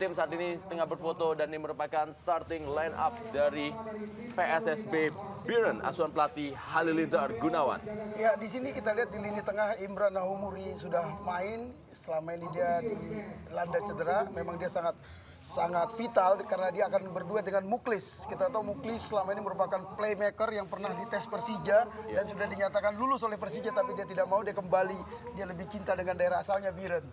tim saat ini tengah berfoto dan ini merupakan starting line up dari PSSB Biren asuhan pelatih Halilintar Gunawan. Ya, di sini kita lihat di lini tengah Imran Nahumuri sudah main. Selama ini dia dilanda cedera. Memang dia sangat vital karena dia akan berdua dengan Muklis. Kita tahu Muklis selama ini merupakan playmaker yang pernah dites Persija dan sudah dinyatakan lulus oleh Persija, tapi dia tidak mau, dia kembali. Dia lebih cinta dengan daerah asalnya Biren.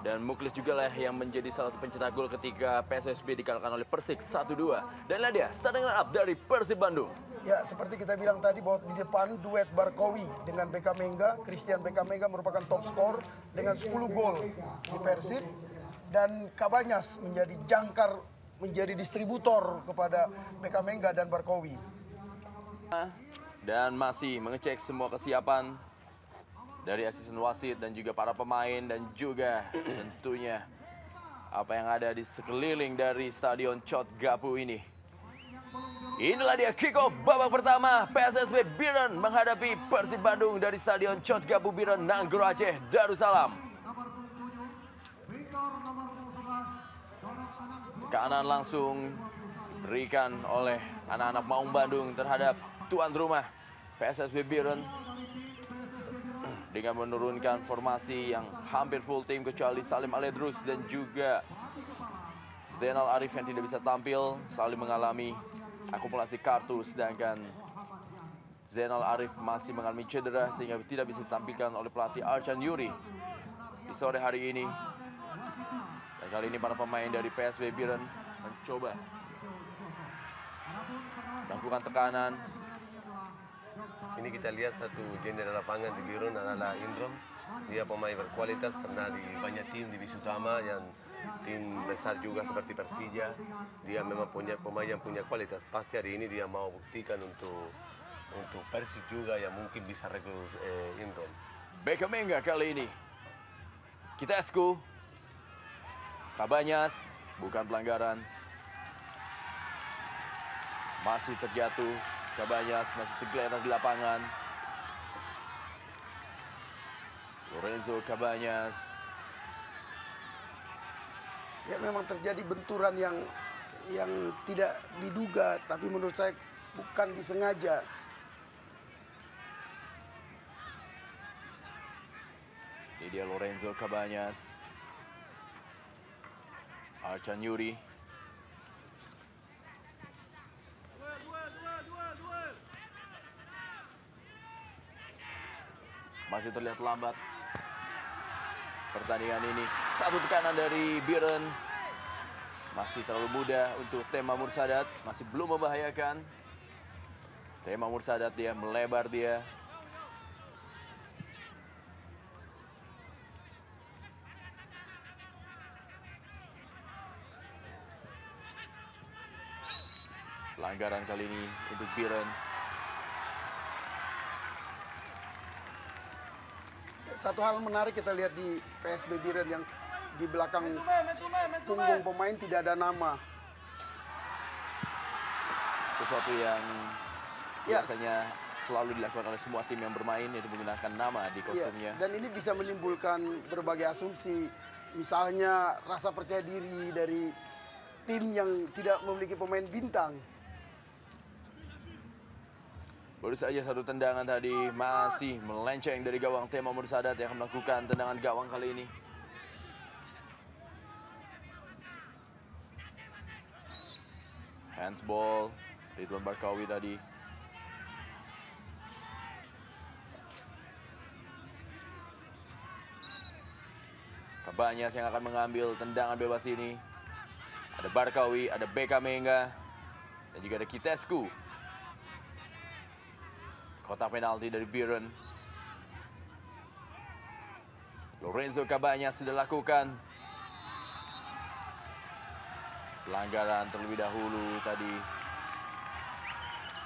Dan Muklis juga lah yang menjadi salah satu pencetak gol ketika PSSB dikalahkan oleh Persik 1-2. Dan inilah dia starting line up dari Persib Bandung. Ya, seperti kita bilang tadi bahwa di depan duet Barkowi dengan BK Mengga. Christian BK Mengga merupakan top skor dengan 10 gol di Persib. Dan Kabanyas menjadi jangkar, menjadi distributor kepada BK Mengga dan Barkowi. Dan masih mengecek semua kesiapan dari asisten wasit dan juga para pemain dan juga tentunya apa yang ada di sekeliling dari Stadion Chot Gapu ini. Inilah dia kick off babak pertama PSSB Biren menghadapi Persib Bandung dari Stadion Chot Gapu Biren, Nanggro Aceh, Darussalam. Tekanan langsung diberikan oleh anak-anak Maung Bandung terhadap tuan rumah PSSB Biren dengan menurunkan formasi yang hampir full tim kecuali Salim Aledrus dan juga Zainal Arif yang tidak bisa tampil. Salim mengalami akumulasi kartu, sedangkan Zainal Arif masih mengalami cedera sehingga tidak bisa ditampilkan oleh pelatih Archan Yuri di sore hari ini. Dan kali ini para pemain dari PSB Biren mencoba melakukan tekanan. Ini kita lihat satu jenderal lapangan di Biren adalah Indrom. Dia pemain berkualitas, pernah di banyak tim divisi utama yang tim besar juga seperti Persija. Dia memang punya pemain yang punya kualitas. Pasti hari ini dia mau buktikan untuk Persib juga yang mungkin bisa rekrut Indrom. BK Mengga kali ini. Kitescu. Kabanyas, bukan pelanggaran. Masih terjatuh. Kabanyas masih tergeletak di lapangan. Lorenzo Kabanyas. Ya, memang terjadi benturan yang tidak diduga, tapi menurut saya bukan disengaja. Ini dia Lorenzo Kabanyas. Archan Yuri. Masih terlihat lambat pertandingan ini. Satu tekanan dari Biren. Masih terlalu mudah untuk Tema Mursadat. Masih belum membahayakan. Tema Mursadat dia melebar dia. Pelanggaran kali ini untuk Biren. Satu hal menarik kita lihat di PSB Biren yang di belakang punggung pemain tidak ada nama. Sesuatu yang biasanya selalu dilakukan oleh semua tim yang bermain, yaitu menggunakan nama di kostumnya. Dan ini bisa menimbulkan berbagai asumsi. Misalnya rasa percaya diri dari tim yang tidak memiliki pemain bintang. Baru saja satu tendangan tadi masih melenceng dari gawang Tema Mursadat yang akan melakukan tendangan gawang kali ini. Handsball, Ridwan Barkawi tadi. Kabanyas yang akan mengambil tendangan bebas ini. Ada Barkawi, ada BK Mengga, dan juga ada Kitescu. Kotak penalti dari Biren. Lorenzo Kabanyas sudah lakukan pelanggaran terlebih dahulu tadi.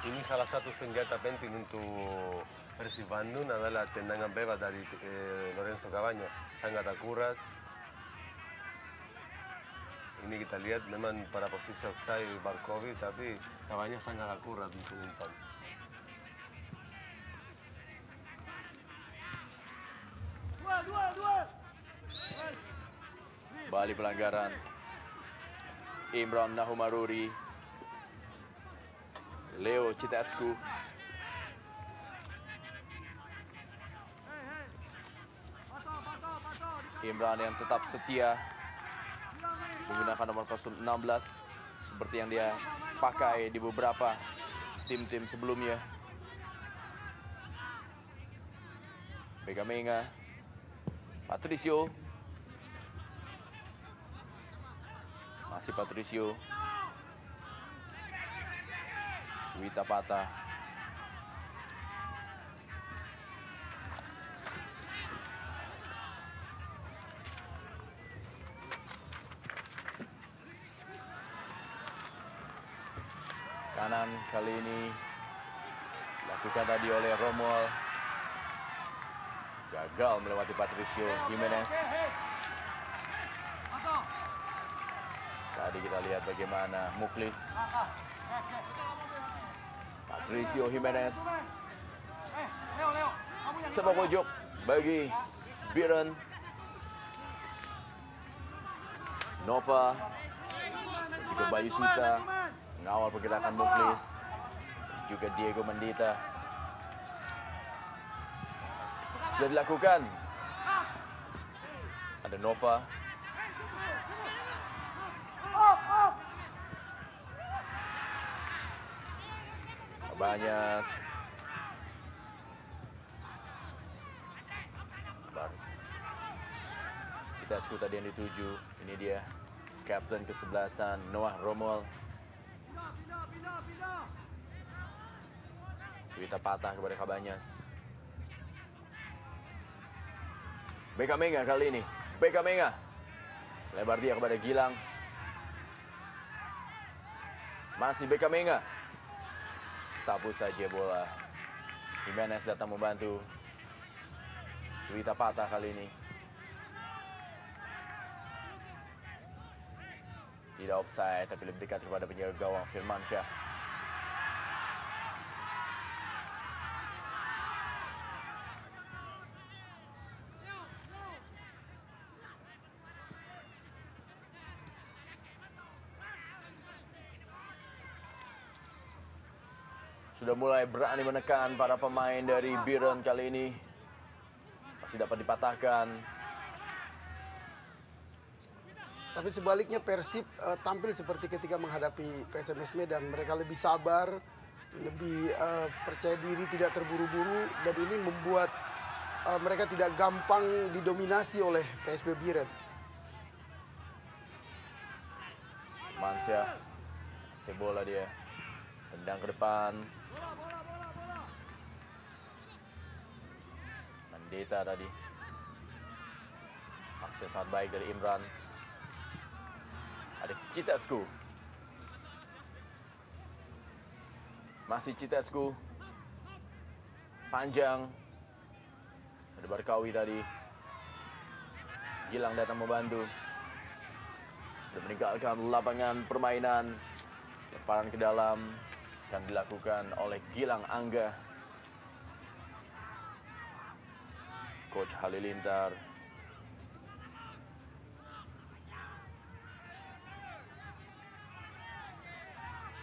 Ini salah satu senjata penting untuk Persib Bandung adalah tendangan bebas dari Lorenzo Kabanyas. Sangat akurat. Ini kita lihat memang pada posisi offside Barkowi, tapi Kabanyas sangat akurat untuk umpan. Balik pelanggaran. Imran Nahumaruri, Leo Citescu, Imran yang tetap setia menggunakan nomor kostum 16 seperti yang dia pakai di beberapa tim-tim sebelumnya. Bekamenga, Patricio, masih Patricio, Suwita Pata, kanan kali ini dilakukan tadi oleh Romuald, gagal melewati Patricio Jimenez. Tadi kita lihat bagaimana Muklis, Patricio Jimenez, sepak pojok bagi Biren, Nova, juga Bayu Suta mengawal pergerakan Muklis, juga Diego Mendita. Sudah dilakukan. Ada Nova. Kabanyas. Baru. Citescu tadi yang dituju. Ini dia. Kapten kesebelasan Noah Romuald. Suwita patah kepada Kabanyas. Bekamenga kali ini. Bekamenga. Lebar dia kepada Gilang. Masih Bekamenga. Sapu saja bola. Jimenez datang membantu. Suwita patah kali ini. Tidak offside, tapi lebih dekat kepada penjaga gawang Firmansyah. Sudah mulai berani menekan para pemain dari Biren kali ini. Masih dapat dipatahkan. Tapi sebaliknya Persib tampil seperti ketika menghadapi PSMS Medan. Mereka lebih sabar, lebih percaya diri, tidak terburu-buru. Dan ini membuat mereka tidak gampang didominasi oleh PSB Biren. Mansyah, sebola dia. Tendang ke depan. Mendita tadi. Akses sangat baik dari Imran. Ada Citescu. Masih Citescu. Panjang. Ada Barkawi tadi. Gilang datang membantu. Sudah meninggalkan lapangan permainan. Lemparan ke dalam akan dilakukan oleh Gilang Angga. Coach Halilintar.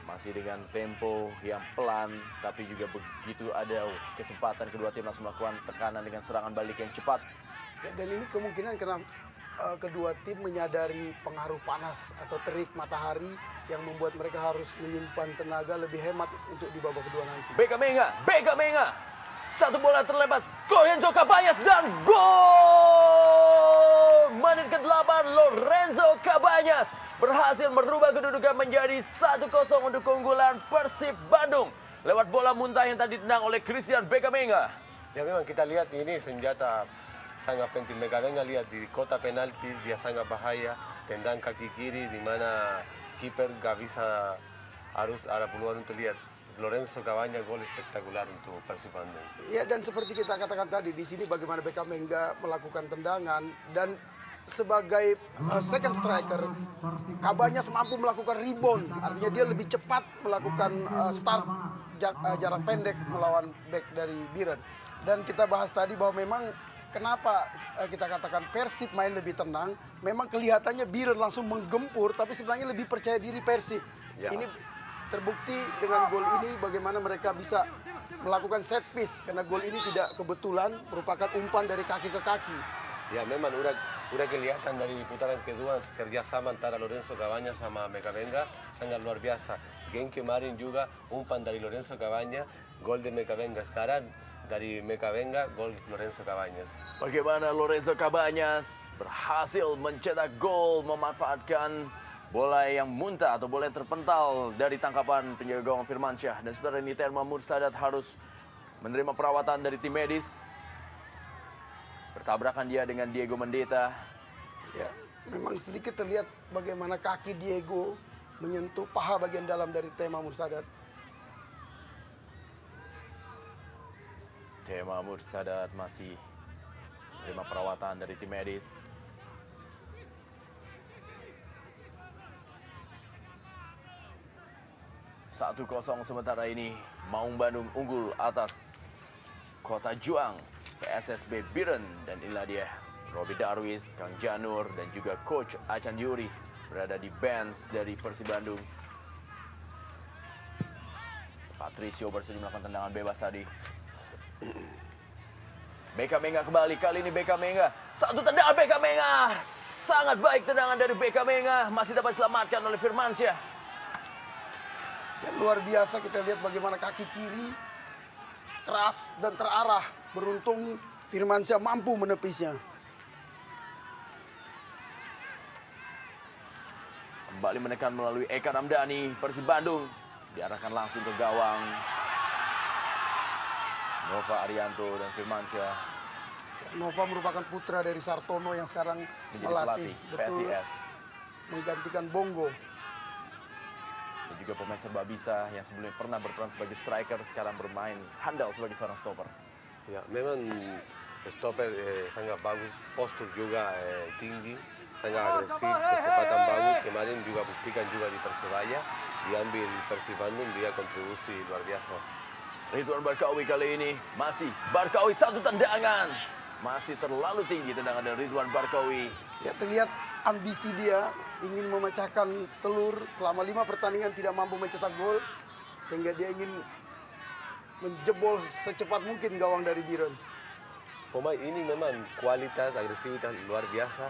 Masih dengan tempo yang pelan, tapi juga begitu ada kesempatan kedua tim langsung melakukan tekanan dengan serangan balik yang cepat. Ya, dan ini kemungkinan karena kedua tim menyadari pengaruh panas atau terik matahari yang membuat mereka harus menyimpan tenaga lebih hemat untuk di babak kedua nanti. Bekamenga. Satu bola terlewat. Lorenzo Cabanyas dan gol! Menit ke-8 Lorenzo Cabanyas berhasil merubah kedudukan menjadi 1-0 untuk keunggulan Persib Bandung. Lewat bola muntah yang tadi ditendang oleh Christian Bekamenga. Ya memang kita lihat ini senjata sangat penting. Bekamenga lihat di kota penalti dia sangat bahaya. Tendang kaki kiri di mana kiper gak bisa, harus ada peluang untuk lihat. Lorenzo Cabanyas gol spektakuler untuk Persib Bandung. Ya, dan seperti kita katakan tadi di sini bagaimana Bekamenga melakukan tendangan dan sebagai second striker Cabanyas mampu melakukan rebound, artinya dia lebih cepat melakukan start jarak pendek melawan back dari Biren. Dan kita bahas tadi bahwa memang kenapa kita katakan Persib main lebih tenang, memang kelihatannya Biren langsung menggempur, tapi sebenarnya lebih percaya diri Persib. Ya. Ini terbukti dengan gol ini bagaimana mereka bisa melakukan set piece, karena gol ini tidak kebetulan, merupakan umpan dari kaki ke kaki. Ya memang udah kelihatan dari putaran kedua kerjasama antara Lorenzo Cabañas sama Mecavenga sangat luar biasa. Game kemarin juga umpan dari Lorenzo Cabañas, gol de Mecavenga. Sekarang dari Mecavenga, gol Lorenzo Cabañas. Bagaimana Lorenzo Cabañas berhasil mencetak gol, memanfaatkan bola yang muntah atau bola yang terpental dari tangkapan penjaga gawang Firmansyah. Dan saudara ini Thelma Mursadat harus menerima perawatan dari tim medis. Bertabrakan dia dengan Diego Mendeta. Ya, memang sedikit terlihat bagaimana kaki Diego menyentuh paha bagian dalam dari Thelma Mursadat. Thelma Mursadat masih menerima perawatan dari tim medis. Satu kosong sementara ini Maung Bandung unggul atas Kota Juang PSSB Biren. Dan inilah dia Robi Darwis, Kang Janur dan juga Coach Acan Yuri berada di bench dari Persib Bandung. Patricio bersedia melakukan tendangan bebas tadi. Beka Menga kembali, kali ini Beka Menga. Satu tendangan Beka Menga. Sangat baik tendangan dari Beka Menga. Masih dapat diselamatkan oleh Firmansyah. Ya, luar biasa kita lihat bagaimana kaki kiri keras dan terarah. Beruntung Firmansyah mampu menepisnya. Kembali menekan melalui Eka Ramdhani. Persib Bandung diarahkan langsung ke gawang Nova Arianto dan Firmansyah. Nova merupakan putra dari Sartono yang sekarang Menjadi melatih. pelatih PSIS. Menggantikan Bongo. Dan juga pemain serba bisa yang sebelumnya pernah berperan sebagai striker, sekarang bermain handal sebagai seorang stopper. Ya memang stopper sangat bagus, postur juga tinggi, sangat agresif, kecepatan bagus. Kemarin juga buktikan juga di Persebaya, diambil Persib Bandung, dia kontribusi luar biasa. Ridwan Barkawi kali ini masih Barkawi satu tendangan. Masih terlalu tinggi tendangan dari Ridwan Barkawi. Ya, terlihat ambisi dia ingin memecahkan telur selama 5 pertandingan tidak mampu mencetak gol, sehingga dia ingin menjebol secepat mungkin gawang dari Biren. Pemain ini memang kualitas, agresivitas luar biasa.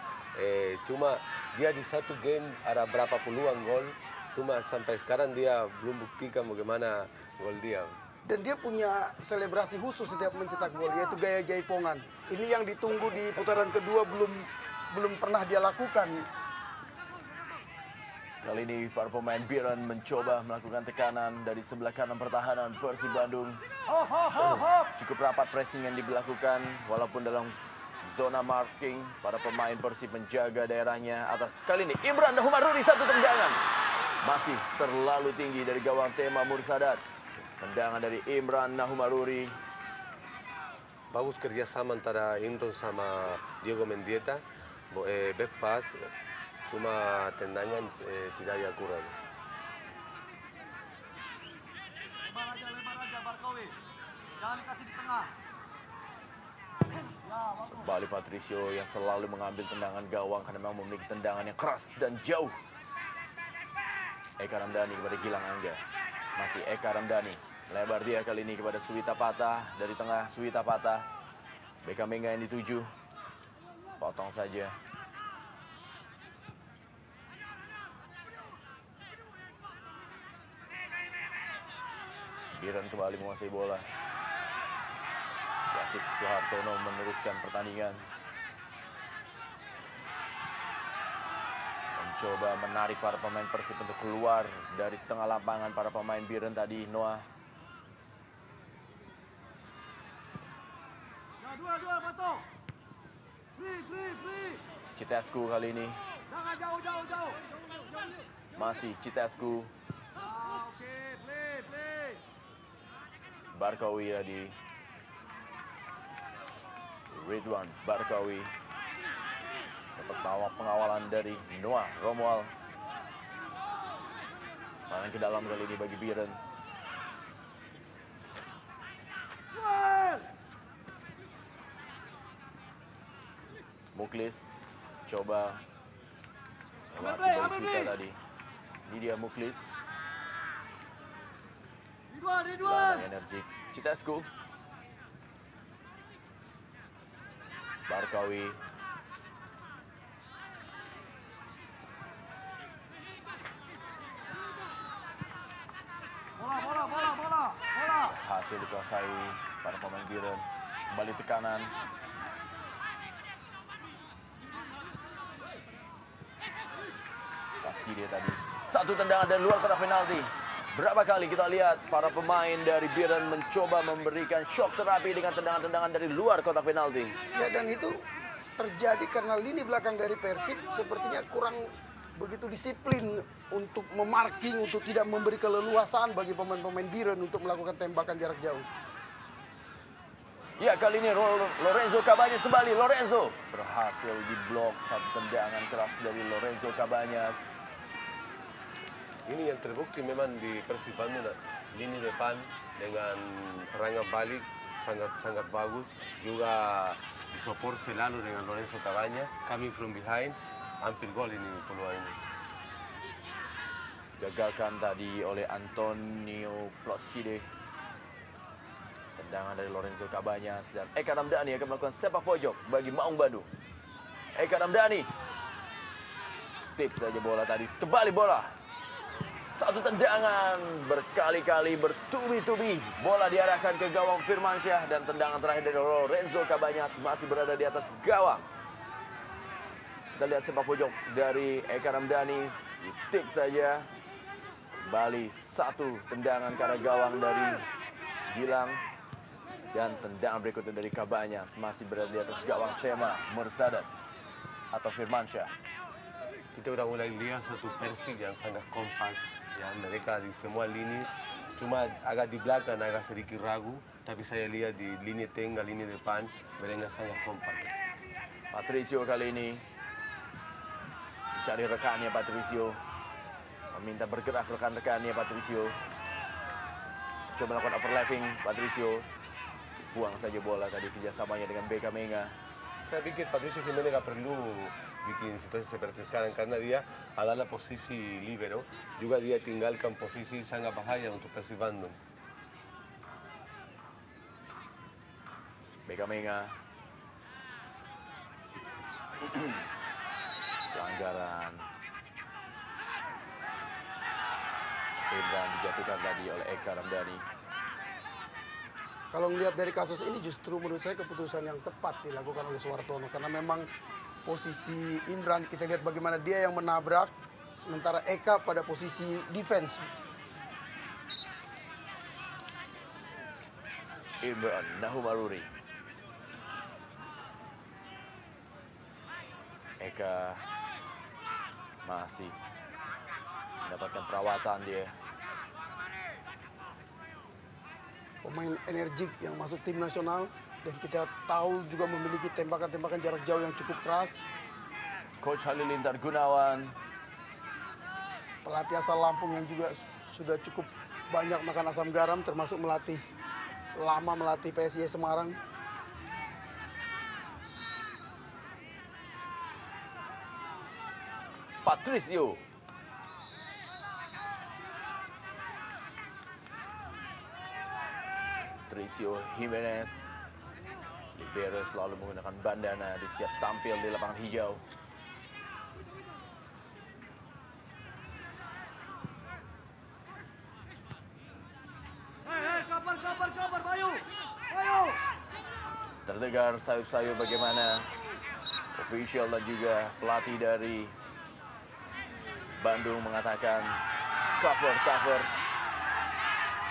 Cuma dia di satu game ada berapa puluhan gol. Cuma sampai sekarang dia belum buktikan bagaimana gol dia. Dan dia punya selebrasi khusus setiap mencetak gol, yaitu gaya jaipongan. Ini yang ditunggu di putaran kedua belum pernah dia lakukan. Kali ini para pemain Biren mencoba melakukan tekanan dari sebelah kanan pertahanan Persib Bandung. Cukup rapat pressing yang dilakukan walaupun dalam zona marking. Para pemain Persib menjaga daerahnya atas. Kali ini Imran Nahumaruri satu tendangan. Masih terlalu tinggi dari gawang Thelma Mursadat. Tendangan dari Imran Nahumaruri. Bagus kerjasama antara Imron sama Diego Mendieta. Back pass, cuma tendangan tidak akurat. Lebar aja Barkawi. Jangan dikasih di tengah. Kembali Patricio yang selalu mengambil tendangan gawang karena memang memiliki tendangan yang keras dan jauh. Eka Ramdhani kepada Gilang Angga. Masih Eka Ramdhani. Lebar dia kali ini kepada Suwita Patah. Dari tengah Suwita Patah. Beka Menga yang dituju. Potong saja. Biren kembali menguasai bola. Wasit Suhartono meneruskan pertandingan. Mencoba menarik para pemain Persib untuk keluar dari setengah lapangan. Para pemain Biren tadi, Noah. Dua, potong. Free. Citescu kali ini. Jangan jauh. Masih Citescu. Oke, play. Barkawi di Ridwan Barkawi. Dapat pengawalan dari Noah Romual. Main ke dalam kali ini bagi Biren. Muklis coba lewati Boy Suta tadi. Ini dia Muklis. Ridwan. Energik Citesku. Barkawi. Bola. Hasil dikuasai para pemain Biren. Kembali tekanan. Kasih dia tadi. Satu tendangan dari luar kotak penalti. Berapa kali kita lihat para pemain dari Biren mencoba memberikan shock terapi dengan tendangan-tendangan dari luar kotak penalti. Ya, dan itu terjadi karena lini belakang dari Persib sepertinya kurang begitu disiplin untuk memarking, untuk tidak memberi keleluasaan bagi pemain-pemain Biren untuk melakukan tembakan jarak jauh. Ya, kali ini Lorenzo Cabañas kembali. Lorenzo berhasil diblok satu tendangan keras dari Lorenzo Cabañas. Ini yang terbukti memang di Persib Bandung, lini depan dengan serangan balik sangat bagus. Juga disopor selalu dengan Lorenzo Cabañas, coming from behind, hampir gol ini peluang ini. Gagalkan tadi oleh Antonio Ploside. Tendangan dari Lorenzo Cabañas dan Eka Ramdhani akan melakukan sepak pojok bagi Maung Bandung. Eka Ramdhani. Tip saja bola tadi. Kembali bola. Satu tendangan berkali-kali bertubi-tubi. Bola diarahkan ke gawang Firmansyah dan tendangan terakhir dari Lorenzo Cabañas masih berada di atas gawang. Kita lihat sepak pojok dari Eka Ramdhani. Tip saja. Kembali satu tendangan ke arah gawang dari Gilang. Dan tendangan berikutnya dari Cabañas masih berada di atas gawang Tema Mersadat atau Firmansyah. Kita udah mulai lihat satu Persib yang sangat kompak. Ya, mereka di semua lini, cuma agak di belakang agak sedikit ragu. Tapi saya lihat di lini tengah, lini depan, mereka sangat kompak. Patricio kali ini mencari rekannya Patricio. Meminta bergerak rekan-rekannya Patricio. Coba melakukan overlapping Patricio. Buang saja bola tadi kerjasamanya dengan Beka Menga. Saya pikir Patricio Jimenez nggak perlu bikin situasi seperti sekarang karena dia adalah posisi libero. Juga dia tinggalkan posisi sangat bahaya untuk Persib Bandung. Beka Menga. Pelanggaran. Imran dijatuhkan tadi oleh Eka Ramdhani. Kalau melihat dari kasus ini justru menurut saya keputusan yang tepat dilakukan oleh Suwartono. Karena memang posisi Imran kita lihat bagaimana dia yang menabrak. Sementara Eka pada posisi defense. Imran Nahumaruri. Eka masih mendapatkan perawatan dia. Pemain energik yang masuk tim nasional. Dan kita tahu juga memiliki tembakan-tembakan jarak jauh yang cukup keras. Coach Halilintar Gunawan. Pelatih asal Lampung yang juga sudah cukup banyak makan asam garam. Termasuk melatih PSIS Semarang. Patricio. Patricio Jimenez. Libero selalu menggunakan bandana di setiap tampil di lapangan hijau. Kabar, Bayu. Terdengar sayup-sayup bagaimana official dan juga pelatih dari Bandung mengatakan cover.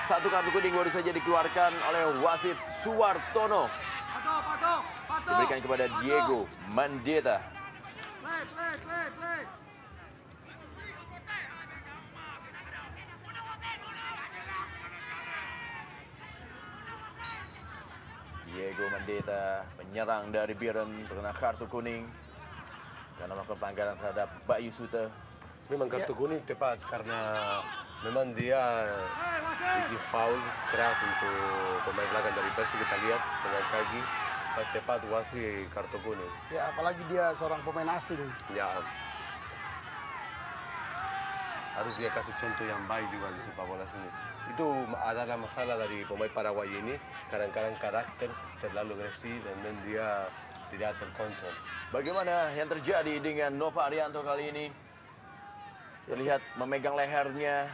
Satu kartu kuning baru saja dikeluarkan oleh wasit Suwartono. Diberikan kepada Diego Mandeta. Play. Diego Mandeta penyerang dari Biren terkena kartu kuning karena melakukan pelanggaran terhadap Bayu Suta. Memang kartu kuning tepat karena memang dia bikin foul keras untuk pemain belakang dari Persib. Kita lihat dengan kaki tepat wasit kartu kuning. Ya, apalagi dia seorang pemain asing. Ya. Harus dia kasih contoh yang baik juga di sepak bola sini. Itu adalah masalah dari pemain Paraguay ini. Kadang-kadang karakter terlalu agresif dan dia tidak terkontrol. Bagaimana yang terjadi dengan Nova Arianto kali ini? Terlihat memegang lehernya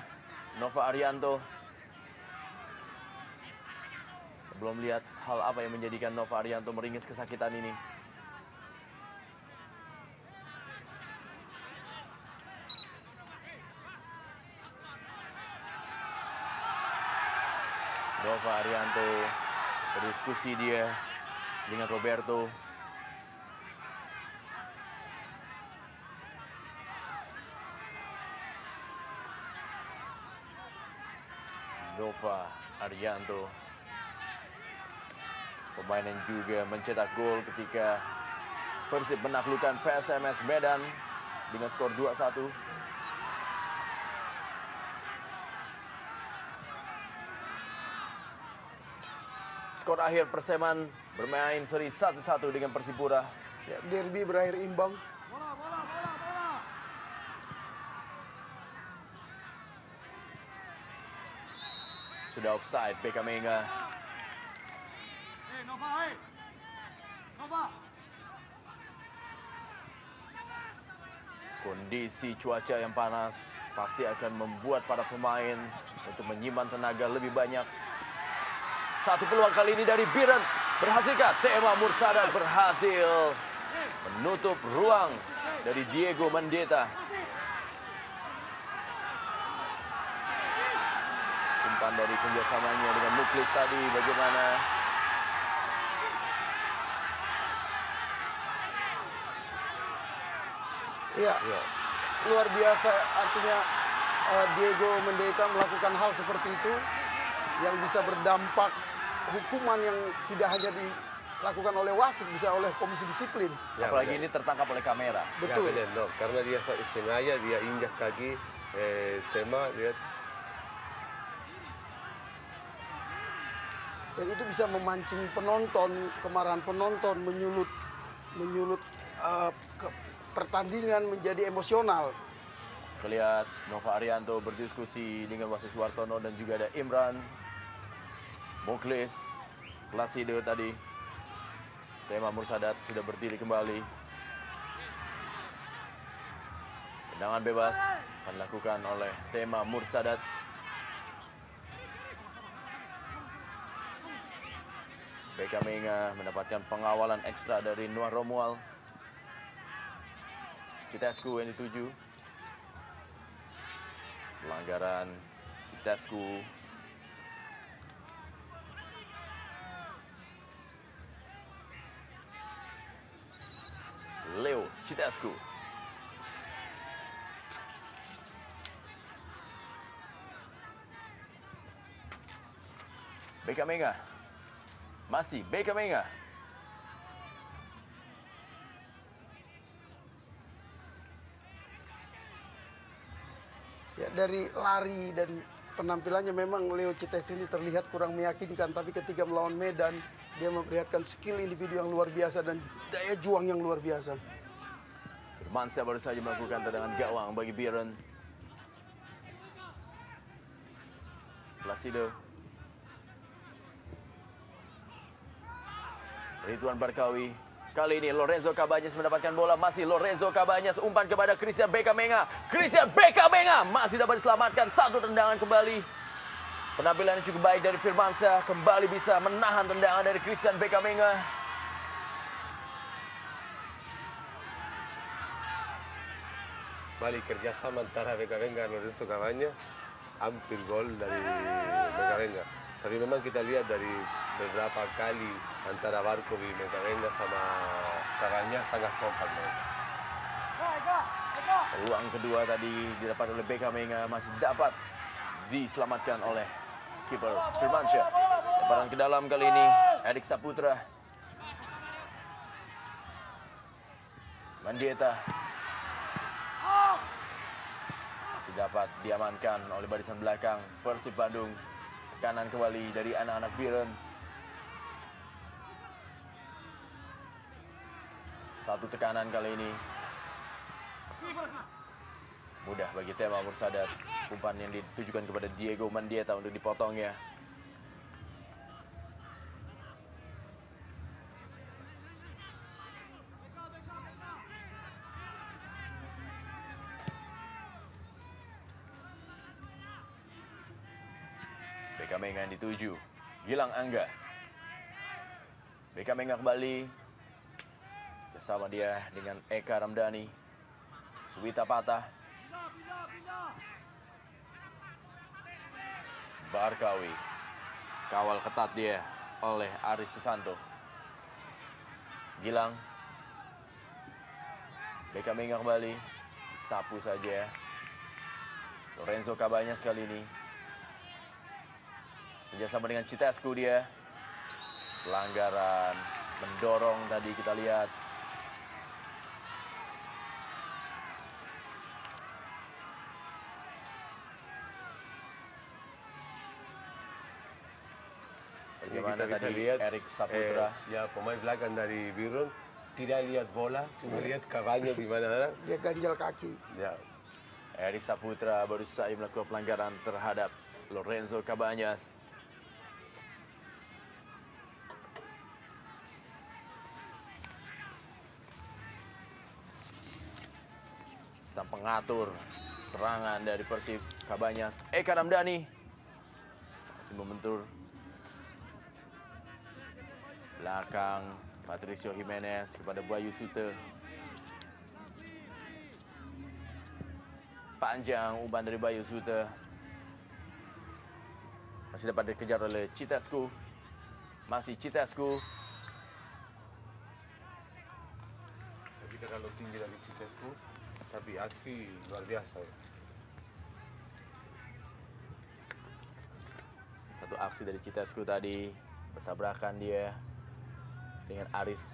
Nova Arianto. Belum lihat hal apa yang menjadikan Nova Arianto meringis kesakitan ini. Nova Arianto berdiskusi dia dengan Roberto. Nova Arianto, pemain yang juga mencetak gol ketika Persib menaklukkan PSMS Medan dengan skor 2-1. Skor akhir Perseman bermain seri 1-1 dengan Persipura. Ya, derby berakhir imbang. Sudah offside BK Menga. Nova, Nova. Kondisi cuaca yang panas pasti akan membuat para pemain untuk menyimpan tenaga lebih banyak. Satu peluang kali ini dari Biren. Berhasilkah Tema Mursadat berhasil menutup ruang dari Diego Mendieta. Umpan dari kerjasamanya dengan Muklis tadi bagaimana? Iya, Ya. luar biasa. Artinya Diego Mendieta melakukan hal seperti itu yang bisa berdampak hukuman yang tidak hanya dilakukan oleh wasit, bisa oleh komisi disiplin. Ya, Apalagi benar. ini tertangkap oleh kamera. Betul. Ya, benar, no. Karena dia sengaja dia injak kaki Tema, lihat. Dan itu bisa memancing penonton, kemarahan penonton, menyulut pertandingan menjadi emosional. Terlihat Nova Arianto berdiskusi dengan wasit Suwartono dan juga ada Imran, Muklis, Placido tadi. Tema Mursadat sudah berdiri kembali. Tendangan bebas akan dilakukan oleh Tema Mursadat. BK Menga mendapatkan pengawalan ekstra dari Noah Romual. Citescu yang dituju. Pelanggaran Citescu. Leo Citescu. BK Menga. Masih BK Menga. Ya, dari lari dan penampilannya memang Leo Citescu ini terlihat kurang meyakinkan, tapi ketika melawan Medan dia memperlihatkan skill individu yang luar biasa dan daya juang yang luar biasa. Firmansyah baru saja melakukan tendangan gawang bagi Biren. Placido. Ridwan Barkawi. Kali ini Lorenzo Cabañas mendapatkan bola. Masih Lorenzo Cabañas. Umpan kepada Christian BK Menga. Christian BK Menga masih dapat diselamatkan. Satu tendangan kembali. Penampilannya cukup baik dari Firmansyah. Kembali bisa menahan tendangan dari Christian BK Menga. Balik kerjasama antara BK Menga dan Lorenzo Cabañas, hampir gol dari BK Menga. Tapi memang kita lihat dari beberapa kali antara Barkovi, BK Menga sama Cabañas sangat kompak mereka. Peluang kedua tadi didapat oleh BK Menga masih dapat diselamatkan oleh kiper Firmansyah. Lemparan ke dalam kali ini Erik Saputra. Mendieta masih dapat diamankan oleh barisan belakang Persib Bandung. Kanan kembali dari anak-anak Biren. Satu tekanan kali ini. Mudah bagi Tema Mursadat. Umpan yang ditujukan kepada Diego Mendieta untuk dipotongnya. Bekamenga yang dituju. Gilang Angga. Bekamenga kembali. Bersama dia dengan Eka Ramdhani. Suwita Patah. Barkawi. Kawal ketat dia oleh Aris Susanto. Gilang. Bekamenga kembali. Sapu saja. Lorenzo Cabanyas kali ini. Kerjasama dengan Citescu dia. Pelanggaran. Mendorong tadi kita lihat. Bagaimana Kita bisa tadi lihat Erik Saputra. ya pemain belakang dari Biron tidak lihat bola, cuma lihat Cabanyas di mana. Dia ganjal kaki. Ya, Erik Saputra baru saja melakukan pelanggaran terhadap Lorenzo Cabanyas. Sang pengatur serangan dari Persib Cabanyas, Eka Ramdhani, masih membentur belakang Patricio Jimenez kepada Bayu Sute. Panjang umpan dari Bayu Sute. Masih dapat dikejar oleh Citescu. Masih Citescu. kita kalau tinggi dari Citescu, tapi aksi luar biasa. Satu aksi dari Citescu tadi, bertabrakan dia dengan Aris.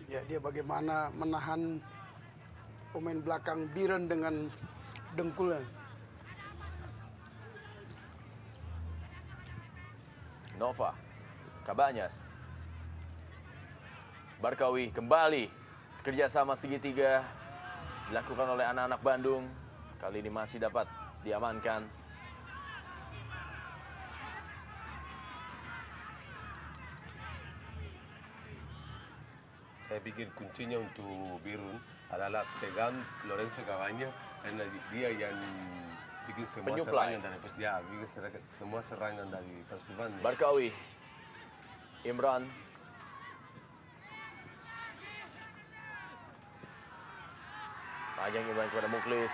Ya, dia bagaimana menahan pemain belakang Biren dengan dengkulnya. Nova, Cabanyas, Barkawi kembali. Kerjasama segitiga dilakukan oleh anak-anak Bandung. Kali ini masih dapat diamankan. Saya pikir kuncinya untuk Birun adalah pegang Lorenzo Cabanyas karena dia yang bikin semua Penyuplai. serangan dari semua serangan dari Persiban. Barkawi, Imran, panjang Imran kepada Muklis,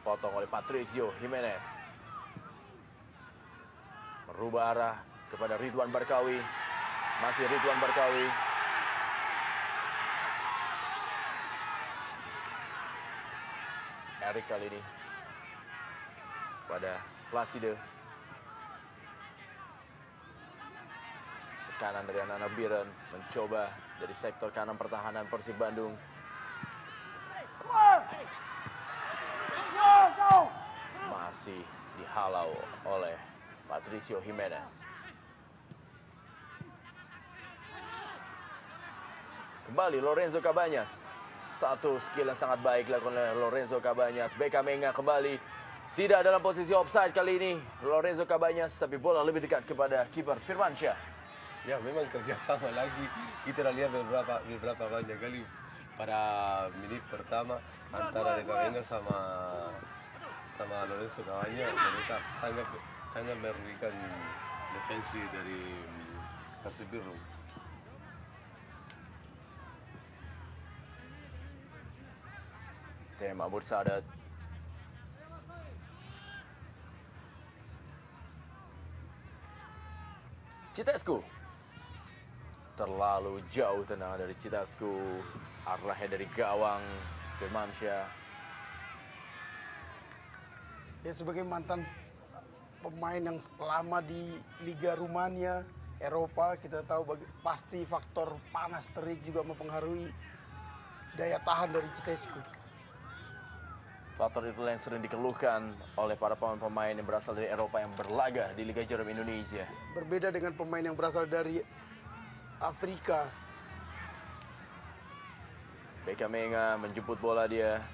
potong oleh Patricio Jimenez, merubah arah kepada Ridwan Barkawi, masih Ridwan Barkawi. Erik kali ini pada Placide. Tekanan dari anak-anak Biren mencoba dari sektor kanan pertahanan Persib Bandung. Masih dihalau oleh Patricio Jimenez. Kembali Lorenzo Cabanyas. Satu skill yang sangat baik dilakukan oleh Lorenzo Cabanyas. Bekamenga kembali. Tidak dalam posisi offside kali ini Lorenzo Cabanyas, tapi bola lebih dekat kepada kiper Firmansyah. Ya memang kerjasama lagi. Kita lihat beberapa banyak kali pada menit pertama antara Bekamenga sama Lorenzo Cabanyas. Mereka sangat merugikan defensi dari Persib Bandung. Tema Mursadat. Citescu. Terlalu jauh tenang dari Citescu. Arahnya dari gawang Firmansyah. Ya, sebagai mantan pemain yang lama di Liga Rumania, Eropa, kita tahu pasti faktor panas terik juga mempengaruhi daya tahan dari Citescu. Faktor itu yang sering dikeluhkan oleh para pemain-pemain yang berasal dari Eropa yang berlaga di Liga Jarum Indonesia. Berbeda dengan pemain yang berasal dari Afrika, Bekamenga menjemput bola dia.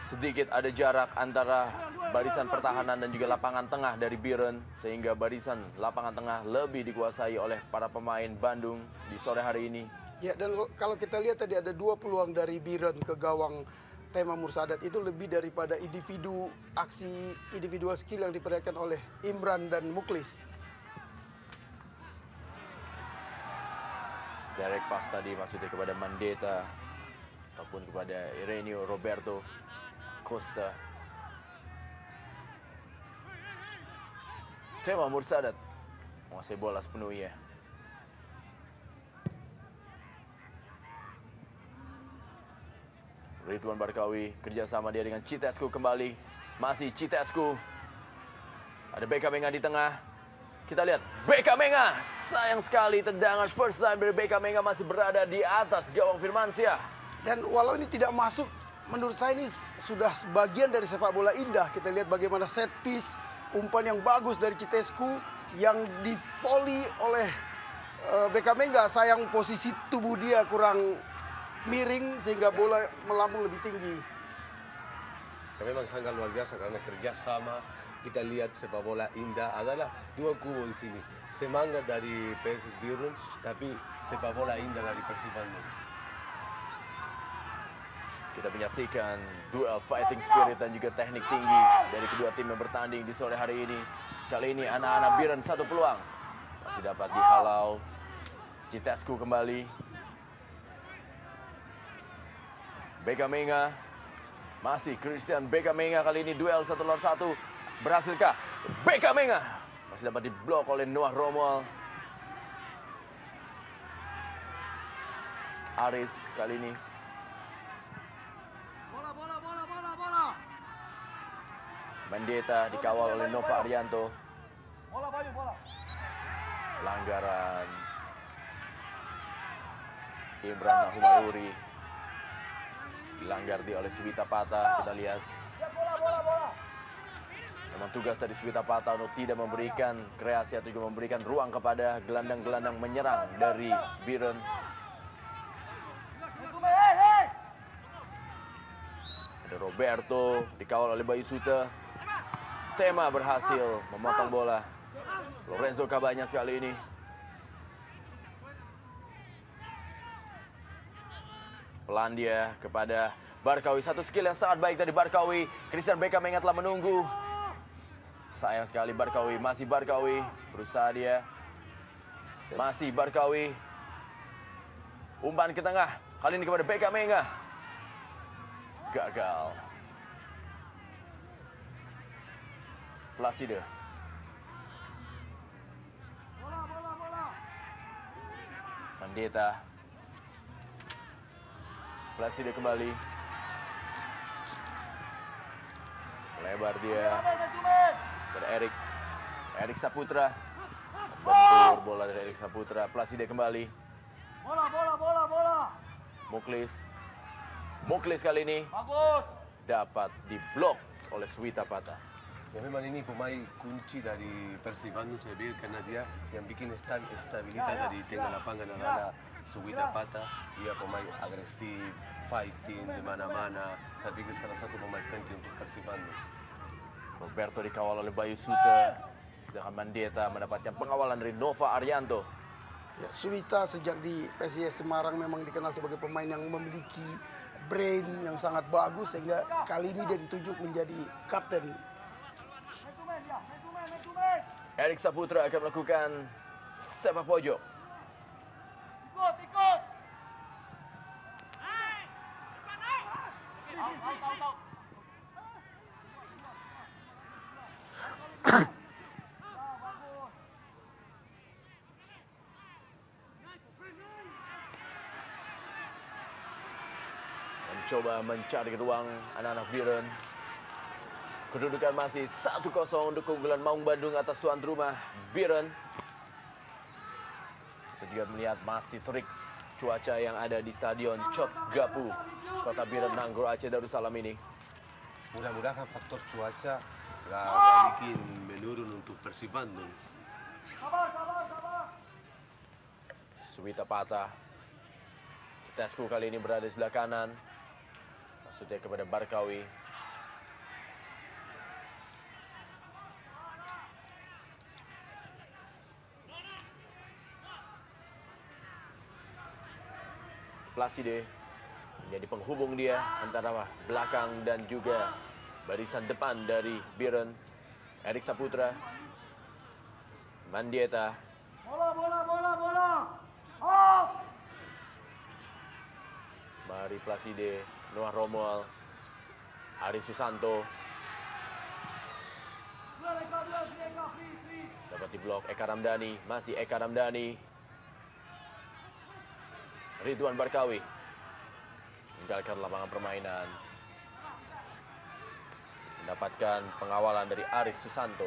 Sedikit ada jarak antara barisan pertahanan dan juga lapangan tengah dari Biren, sehingga barisan lapangan tengah lebih dikuasai oleh para pemain Bandung di sore hari ini. Ya, dan kalau kita lihat tadi ada 2 peluang dari Biren ke gawang Tema Mursadat, itu lebih daripada aksi individual skill yang diperlihatkan oleh Imran dan Muklis. Direct pass tadi maksudnya kepada Mandeta ataupun kepada Ireneo Roberto Costa. Tema Mursadat menguasai bola sepenuhnya. Ridwan Barkawi kerjasama dia dengan Citescu kembali. Masih Citescu. Ada Bekamenga di tengah. Kita lihat Bekamenga. Sayang sekali tendangan first time dari Bekamenga masih berada di atas gawang Firmansyah. Dan walau ini tidak masuk, menurut saya ini sudah sebagian dari sepak bola indah. Kita lihat bagaimana set piece, umpan yang bagus dari Citescu yang di volley oleh Bekamenga. Sayang posisi tubuh dia kurang miring sehingga bola melambung lebih tinggi. Memang sangat luar biasa karena kerjasama. Kita lihat sepak bola indah adalah 2 kubu di sini. Semangat dari PSS Biren, tapi sepak bola indah dari Persib Bandung. Kita menyaksikan duel fighting spirit dan juga teknik tinggi dari kedua tim yang bertanding di sore hari ini. Kali ini anak-anak Biren satu peluang. Masih dapat dihalau. Citescu kembali. Bekamenga. Masih Christian Bekamenga kali ini duel 1 lawan 1. Berhasilkah? Bekamenga masih dapat diblok oleh Noah Romuald. Aris kali ini. Bola. Mandeta dikawal oleh Nova Arianto. Bola Bayu, bola. Pelanggaran Imran Nahumaruri. Dilanggar oleh Suwita Pata. Kita lihat. Memang tugas dari Suwita Pata untuk tidak memberikan kreasi atau juga memberikan ruang kepada gelandang-gelandang menyerang dari Biren. Ada Roberto dikawal oleh Bayu Suta. Tema berhasil memotong bola. Lorenzo Cabanyas kali ini. Pelan dia kepada Barkawi. Satu skill yang sangat baik dari Barkawi. Christian Bekamenga telah menunggu. Sayang sekali Barkawi. Masih Barkawi. Berusaha dia. Masih Barkawi. Umpan ke tengah. Kali ini kepada Bekamenga. Gagal. Placide. Mandeta. Placide kembali. Lebar dia. Pada Erik Saputra. Bentur bola dari Erik Saputra. Placide kembali. Bola. Muklis kali ini Bagus. dapat diblok oleh Suwita Pata. Ya memang ini pemain kunci dari Persib Bandung saya pikir karena dia yang bikin stabilitas dari tengah lapangan adalah Suwita Pata. Dia pemain agresif, fighting di mana-mana. Saya pikir salah satu pemain penting untuk Persib Bandung. Roberto dikawal oleh Bayu Suta. Sedangkan Mandeta mendapatkan pengawalan dari Nova Arianto. Ya, Suwita sejak di PSIS Semarang memang dikenal sebagai pemain yang memiliki brain yang sangat bagus sehingga kali ini dia ditunjuk menjadi kapten. Erik Saputra akan melakukan sepak pojok. Ikut. Tahu. Mencoba mencari ruang anak-anak Biren. Kedudukan masih 1-0 untuk keunggulan Maung Bandung atas tuan rumah Biren. Kita juga melihat masih terik cuaca yang ada di Stadion Cot Gapu, Kota Biren, Nanggro Aceh Darussalam ini. Mudah-mudahan faktor cuaca nggak bikin menurun untuk Persib Bandung. Juwita patah. Citescu kali ini berada di sebelah kanan. Maksudnya kepada Barkawi. Placide menjadi penghubung dia antara belakang dan juga barisan depan dari Biren. Erik Saputra, Mandieta, Bola. Mari Placide, Noah Romuald, Ari Susanto. Dapat diblok Eka Ramdhani, masih Eka Ramdhani. Ridwan Barkawi meninggalkan lapangan permainan. Mendapatkan pengawalan dari Aris Susanto.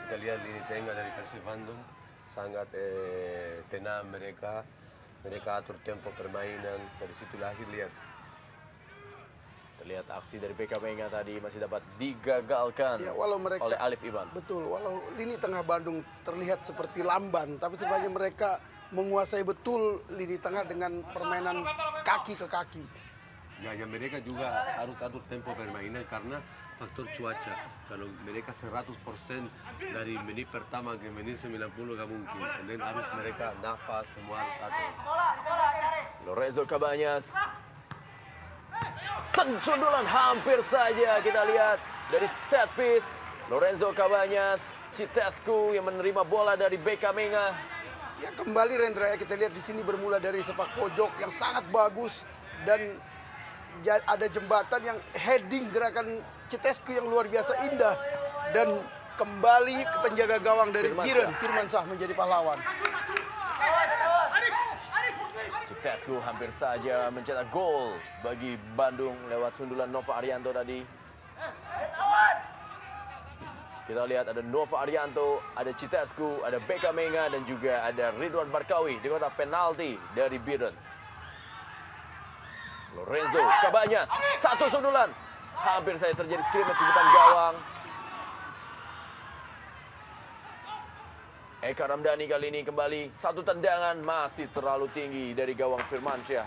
Kita lihat lini tengah dari Persib Bandung sangat tenang mereka. Mereka atur tempo permainan. Dari situ lahir lihat. Terlihat aksi dari BK Menga tadi masih dapat digagalkan Ya, walau mereka oleh Alif Iban. betul, walau lini tengah Bandung terlihat seperti lamban, tapi sebenarnya mereka menguasai betul lini tengah dengan permainan kaki ke kaki. Ya, yang mereka juga harus atur tempo permainan karena faktor cuaca. Kalau mereka 100% dari menit pertama ke menit 90 gak mungkin. Dan harus mereka nafas, semua harus atur. Lorenzo Cabañas. Sundulan hampir saja kita lihat dari set piece. Lorenzo Cabañas, Citescu yang menerima bola dari BK Menga. Ya kembali Rendra, ya kita lihat di sini bermula dari sepak pojok yang sangat bagus dan ada jembatan yang heading gerakan Citescu yang luar biasa indah dan kembali ke penjaga gawang dari Biren, Firmansyah menjadi pahlawan. Citescu hampir saja mencetak gol bagi Bandung lewat sundulan Nova Arianto tadi. Kita lihat ada Nova Arianto, ada Citescu, ada BK Menga dan juga ada Ridwan Barkawi di kotak penalti dari Biren. Lorenzo Cabañas, satu sundulan. Hampir saja terjadi scrimmage di depan gawang. Eka Ramdhani kali ini kembali satu tendangan masih terlalu tinggi dari gawang Firmansyah.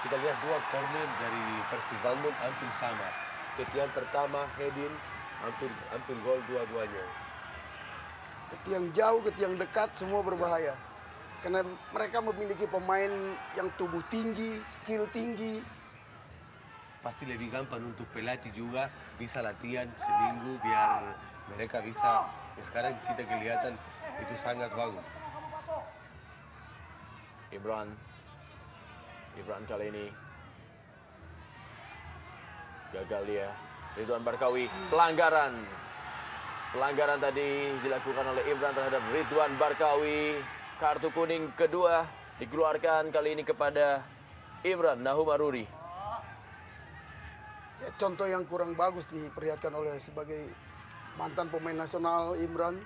Kita lihat dua corner dari Persib Bandung hampir sama. Ketiang pertama, heading, hampir gol dua-duanya. Ketiang jauh, ketiang dekat, semua berbahaya. Karena mereka memiliki pemain yang tubuh tinggi, skill tinggi. Pasti lebih gampang untuk pelatih juga bisa latihan seminggu biar mereka bisa. Sekarang kita kelihatan itu sangat bagus. Ibran kali ini gagal dia. Ridwan Barkawi, pelanggaran tadi dilakukan oleh Ibran terhadap Ridwan Barkawi. Kartu kuning kedua dikeluarkan kali ini kepada Imran Nahumaruri. Ya, contoh yang kurang bagus diperlihatkan oleh sebagai mantan pemain nasional Imran.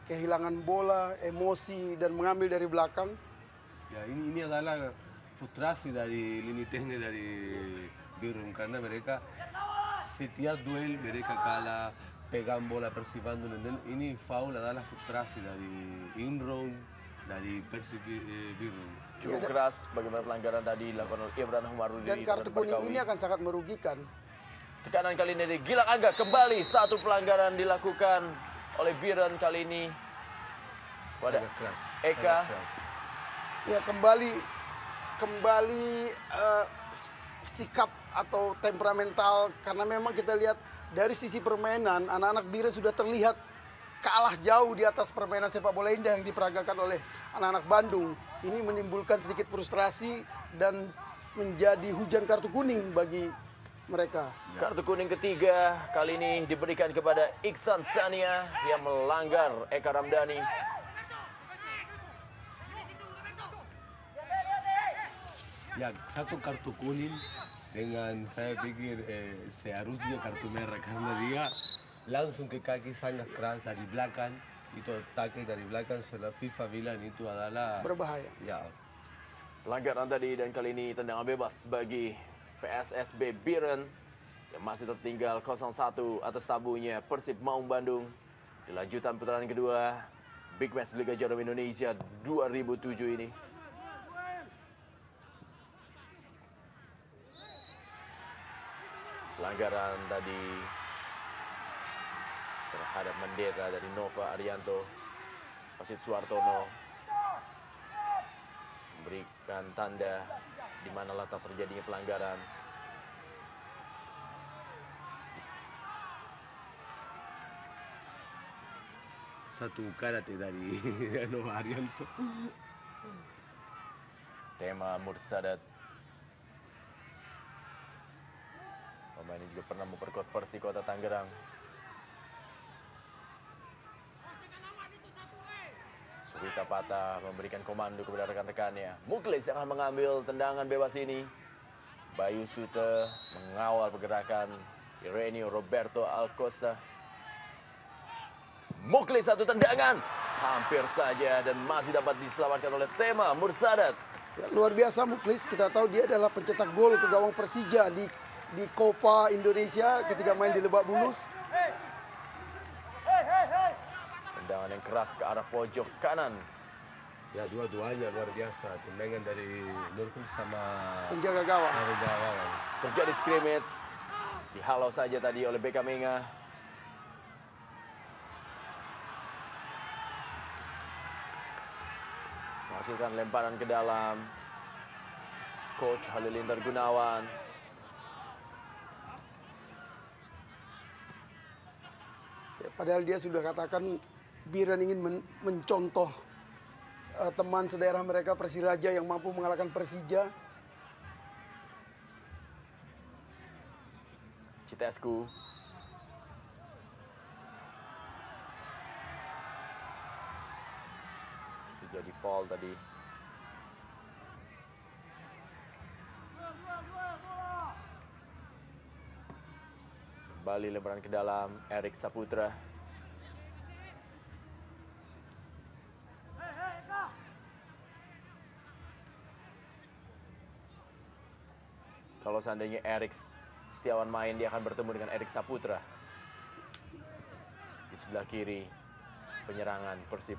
Kehilangan bola, emosi, dan mengambil dari belakang. Ya, ini adalah frustrasi dari lini tengah dari Biren karena mereka setiap duel mereka kalah, pegang bola Persib Bandung. Dan ini foul adalah frustrasi dari Imron, dari Persib Biren. Cukup keras bagaimana pelanggaran tadi dilakukan oleh Imran Nahumaruri. Dan kartu kuning ini akan sangat merugikan. Tekanan kali ini dari Gilang Angga, kembali satu pelanggaran dilakukan oleh Biren kali ini pada Sangat keras. Eka. Sangat keras. Ya kembali sikap atau temperamental karena memang kita lihat dari sisi permainan anak-anak Biren sudah terlihat kalah jauh di atas permainan sepak bola indah yang diperagakan oleh anak-anak Bandung. Ini menimbulkan sedikit frustrasi dan menjadi hujan kartu kuning bagi mereka. Kartu kuning ketiga kali ini diberikan kepada Iksan Sania yang melanggar Eka Ramdhani. Ya, satu kartu kuning dengan saya pikir seharusnya kartu merah karena dia langsung ke kaki sangat keras dari belakang. Itu tackle dari belakang setelah FIFA bilang itu adalah Berbahaya. ya. Pelanggaran tadi dan kali ini tendangan bebas bagi PSSB Biren. yang masih tertinggal 0-1 atas tabunya Persib Maung Bandung di lanjutan putaran kedua Big Match Liga Jarum Indonesia 2007 ini. Pelanggaran tadi terhadap Mendera dari Nova Arianto. Wasit Suartono memberikan tanda di mana letak terjadinya pelanggaran. Satu karate dari Nova Arianto. Tema Mursadat. Pemain ini juga pernah memperkuat Persi Kota Tangerang. Surita Pata memberikan komando kepada rekan-rekannya. Muklis yang akan mengambil tendangan bebas ini. Bayu Sute mengawal pergerakan Irenio Roberto Alcosta. Muklis satu tendangan. Hampir saja dan masih dapat diselamatkan oleh Tema Mursadat. Ya, luar biasa Muklis, kita tahu dia adalah pencetak gol ke gawang Persija di Copa Indonesia ketika main di Lebak Bulus. Tendangan yang keras ke arah pojok kanan. Ya, dua-duanya luar biasa. Tendangan dari Nurkul sama Penjaga gawang. Terjadi scrimmage. Dihalau saja tadi oleh Beka Menga. Menghasilkan lemparan ke dalam. Coach Halilintar Gunawan. Ya, padahal dia sudah katakan Biren ingin mencontoh teman sedaerah mereka Persiraja yang mampu mengalahkan Persija. Citescu. Jadi foul tadi. Kembali lemparan ke dalam Erik Saputra. Kalau seandainya Erik Setiawan main, dia akan bertemu dengan Erik Saputra. Di sebelah kiri penyerangan Persib.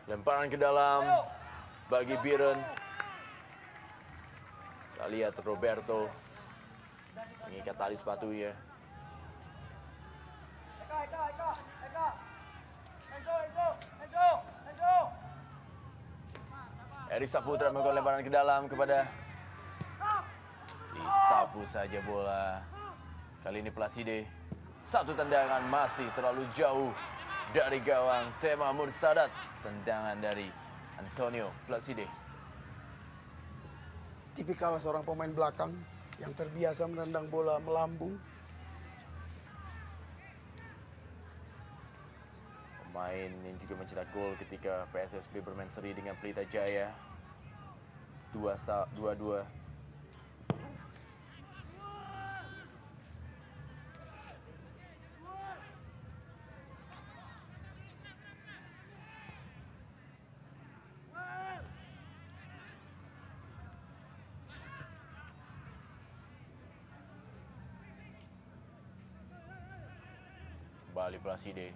Lemparan ke dalam bagi Biren. Kita lihat Roberto mengikat tali sepatunya. Erik Saputra melakukan lemparan ke dalam kepada disapu saja bola. Kali ini Placide. Satu tendangan masih terlalu jauh dari gawang Tema Mursadat. Tendangan dari Antonio Placide. Tipikal seorang pemain belakang yang terbiasa menendang bola melambung. Pemain yang juga mencetak gol ketika PSSB bermain seri dengan Pelita Jaya 2-2. Kembali Placide.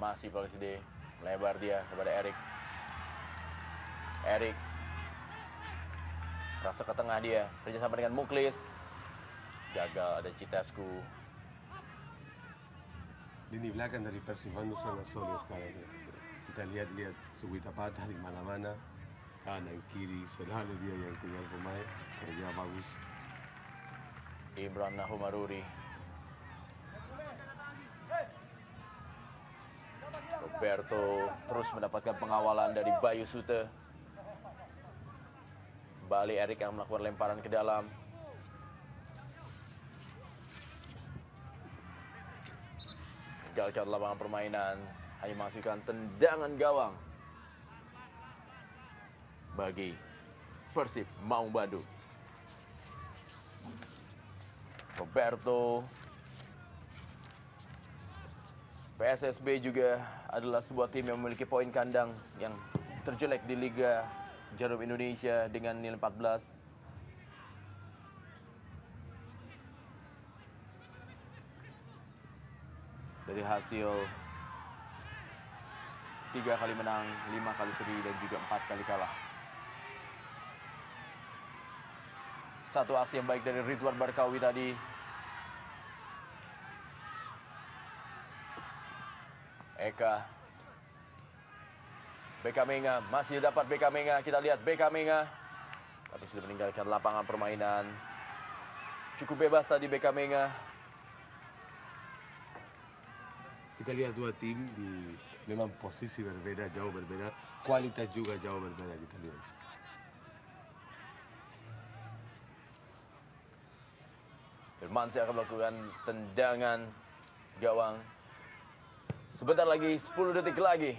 Masih Placide, melebar dia kepada Erik. Erik rasa ke tengah dia, kerjasama dengan Muklis. Gagal, ada Citescu. Lini belakang dari Persib Bandung sangat solid sekarang. Kita lihat Sugita Pata di mana-mana. Kanan, kiri, selalu dia yang tinggal pemain. Kerja bagus. Imran Nahumaruri. Roberto terus mendapatkan pengawalan dari Bayu Sute. Kembali Erik yang melakukan lemparan ke dalam. Gagal lapangan permainan, hanya menghasilkan tendangan gawang bagi Persib Maung Bandung. Roberto PSSB juga adalah sebuah tim yang memiliki poin kandang yang terjelek di Liga Jarum Indonesia dengan nilai 14. Dari hasil 3 kali menang, 5 kali seri dan juga 4 kali kalah. Satu aksi yang baik dari Ridwan Barkawi tadi. Eka. Beka Menga, masih dapat Beka Menga. Kita lihat Beka Menga. Tapi sudah meninggalkan lapangan permainan. Cukup bebas tadi Beka Menga. Kita lihat dua tim di memang posisi berbeda, jauh berbeda. Kualitas juga jauh berbeda kita lihat. Firmansyah akan melakukan tendangan gawang. Sebentar lagi, 10 detik lagi.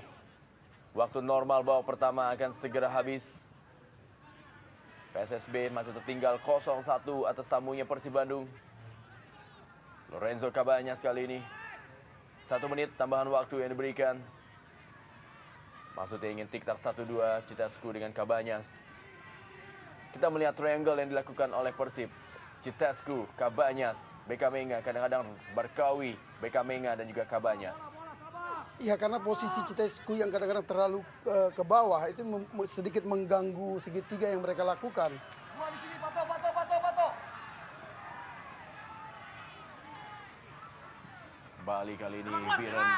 Waktu normal babak pertama akan segera habis. PSSB masih tertinggal 0-1 atas tamunya Persib Bandung. Lorenzo Cabañas kali ini. 1 menit tambahan waktu yang diberikan. Maksudnya ingin tiktak 1-2 Citescu dengan Cabañas. Kita melihat triangle yang dilakukan oleh Persib. Citescu, Cabañas, Beka Menga, kadang-kadang Barkawi, Beka Menga dan juga Cabañas. Ya karena posisi Citescu yang kadang-kadang terlalu ke bawah itu sedikit mengganggu segitiga yang mereka lakukan. Dua di sini, Pato. Kembali kali ini Biren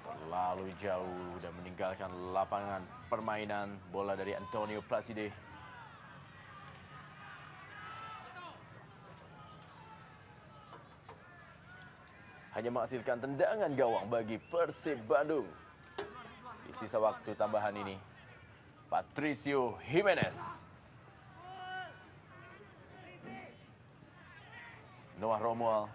terlalu jauh dan meninggalkan lapangan permainan. Bola dari Antonio Placide. Hanya menghasilkan tendangan gawang bagi Persib Bandung. Di sisa waktu tambahan ini, Patricio Jimenez. Noah Romual.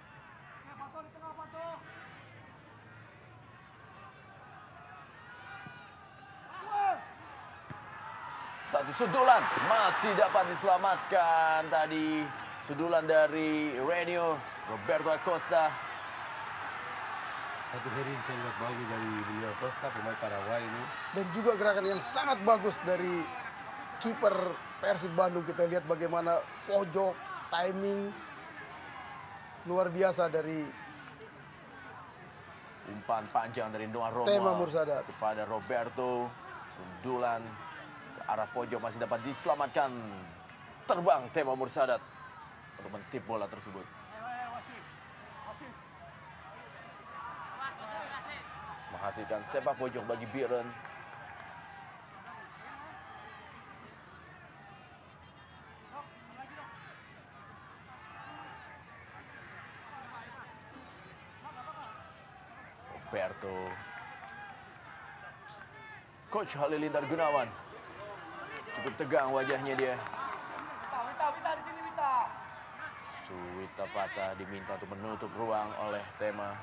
Satu sundulan masih dapat diselamatkan tadi. Sundulan dari Renio Roberto Acosta. Satu heading sangat bagus dari Rio Costa, pemain Paraguay ini. Dan juga gerakan yang sangat bagus dari kiper Persib Bandung. Kita lihat bagaimana pojok, timing luar biasa dari Umpan panjang dari Noah Romual Tema Mursadat kepada Roberto. Sundulan ke arah pojok masih dapat diselamatkan. Terbang Tema Mursadat untuk mentip bola tersebut. Menghasilkan sepak pojok bagi Biren. Roberto. Coach Halilintar Gunawan. Cukup tegang wajahnya dia. Wita di sini, Wita. Suwita Patah diminta untuk menutup ruang oleh Tema.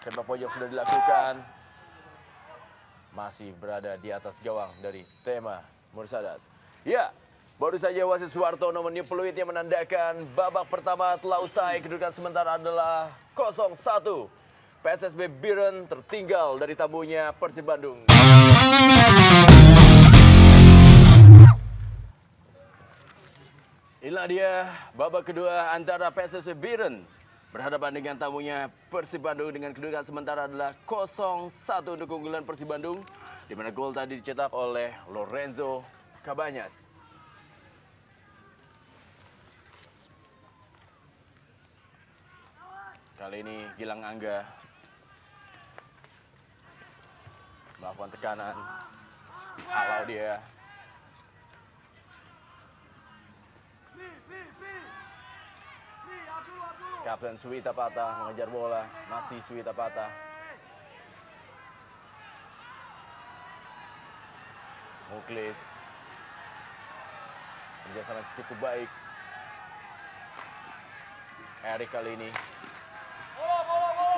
Tembak pojok sudah dilakukan. Masih berada di atas gawang dari Tema Mursadat. Ya, baru saja wasit Suwartono meniup peluit yang menandakan babak pertama telah usai. Kedudukan sementara adalah 0-1. PSSB Biren tertinggal dari tamunya Persib Bandung. Inilah dia babak kedua antara PSSB Biren berhadapan dengan tamunya Persib Bandung dengan kedudukan sementara adalah 0-1 untuk keunggulan Persib Bandung, di mana gol tadi dicetak oleh Lorenzo Cabañas. Kali ini Gilang Angga melakukan tekanan, halau dia. Kapten Suwita Patah mengejar bola, masih Suwita Patah. Muklis. Kerjasama cukup baik. Erik kali ini.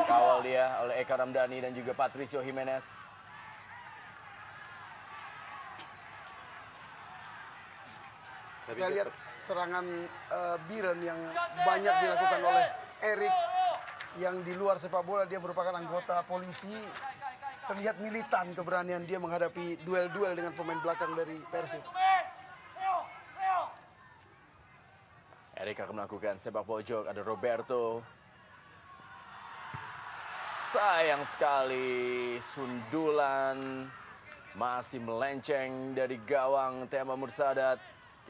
Kawal dia oleh Eka Ramdhani dan juga Patricio Jimenez. Kita lihat serangan Biren yang banyak dilakukan oleh Erik, yang di luar sepak bola dia merupakan anggota polisi. Terlihat militan keberanian dia menghadapi duel-duel dengan pemain belakang dari Persib. Erik akan melakukan sepak pojok, ada Roberto. Sayang sekali, sundulan masih melenceng dari gawang Tema Mursadat.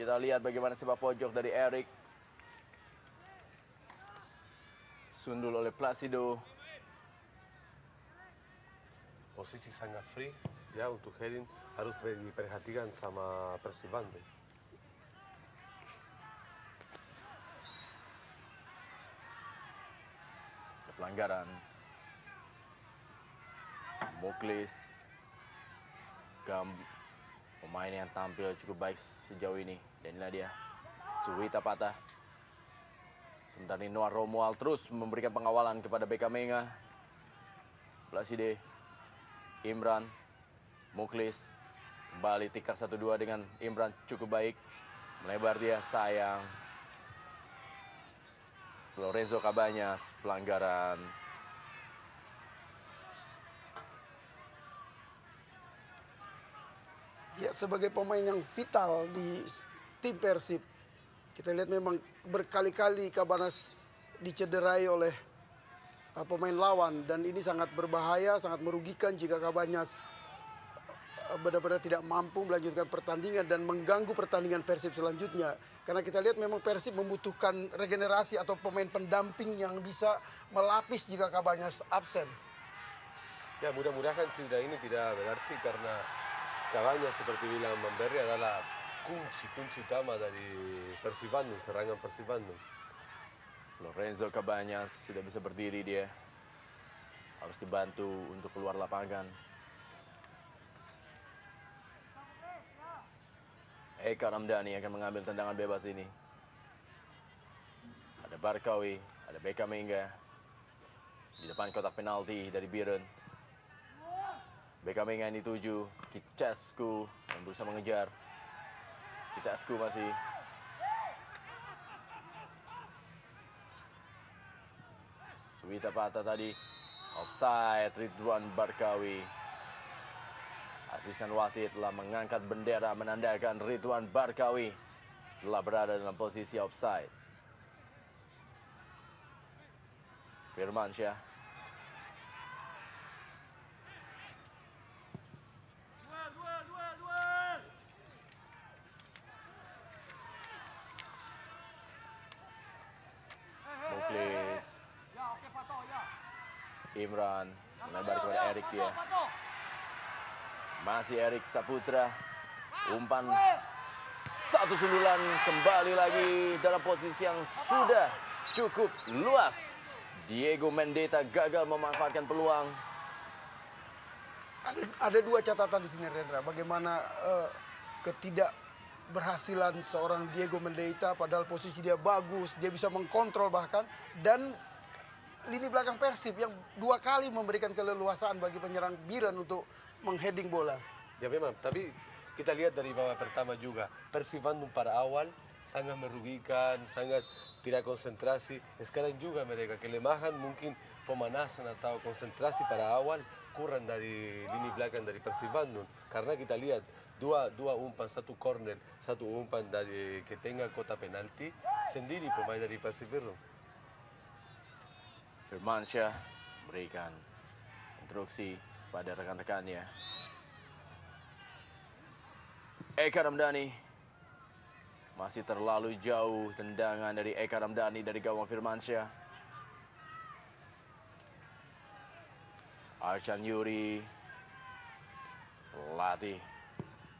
Kita lihat bagaimana sepak pojok dari Erik. Sundul oleh Placido. Posisi sangat free ya untuk heading, harus diperhatikan sama Persib Bandung. Ada pelanggaran. Muklis. Pemain yang tampil cukup baik sejauh ini. Dan inilah dia, Suwita Patah. Sementara ini Noah Romuald terus memberikan pengawalan kepada Beka Menga. Placide, Imran, Muklis. Kembali tikar 1-2 dengan Imran cukup baik. Melebar dia, sayang. Lorenzo Cabanyas, pelanggaran. Ya, sebagai pemain yang vital di tim Persib, kita lihat memang berkali-kali Cabanas dicederai oleh pemain lawan, dan ini sangat berbahaya, sangat merugikan jika Cabanyas benar-benar tidak mampu melanjutkan pertandingan dan mengganggu pertandingan Persib selanjutnya. Karena kita lihat memang Persib membutuhkan regenerasi atau pemain pendamping yang bisa melapis jika Cabanyas absen. Ya, mudah-mudahan cedera ini tidak berarti, karena Cabanyas seperti bilang Bang Berry adalah kunci utama dari Persib Bandung, serangan Persib Bandung. Lorenzo Cabanyas sudah bisa berdiri dia. Harus dibantu untuk keluar lapangan. Eka Ramdhani akan mengambil tendangan bebas ini. Ada Barkawi, ada Beka Menga. Di depan kotak penalti dari Biren. Beka Menga ini tuju, Cicescu yang berusaha mengejar. Cicescu masih. Suwita Patah tadi. Offside, Ridwan Barkawi. Asisten wasit telah mengangkat bendera menandakan Ridwan Barkawi telah berada dalam posisi offside. Firmansyah. Muklis. Imran melebar kepada Erik dia. Masih Erik Saputra. Umpan satu sundulan, kembali lagi dalam posisi yang sudah cukup luas. Diego Mendeta gagal memanfaatkan peluang. Ada dua catatan di sini, Rendra. Bagaimana ketidakberhasilan seorang Diego Mendeta, padahal posisi dia bagus, dia bisa mengkontrol bahkan, dan lini belakang Persib yang dua kali memberikan keleluasaan bagi penyerang Biren untuk mengheading bola. Ya memang, tapi kita lihat dari babak pertama juga, Persib Bandung pada awal sangat merugikan, sangat tidak konsentrasi. Sekarang juga mereka kelemahan, mungkin pemanasan atau konsentrasi pada awal kurang dari lini belakang dari Persib Bandung. Karena kita lihat dua umpan, satu corner, satu umpan dari ke tengah kotak penalti, sendiri pemain dari Persib Bandung. Firmansyah berikan instruksi pada rekan-rekannya. Eka Ramdhani. Masih terlalu jauh tendangan dari Eka Ramdhani dari gawang Firmansyah. Arcan Yuri, pelatih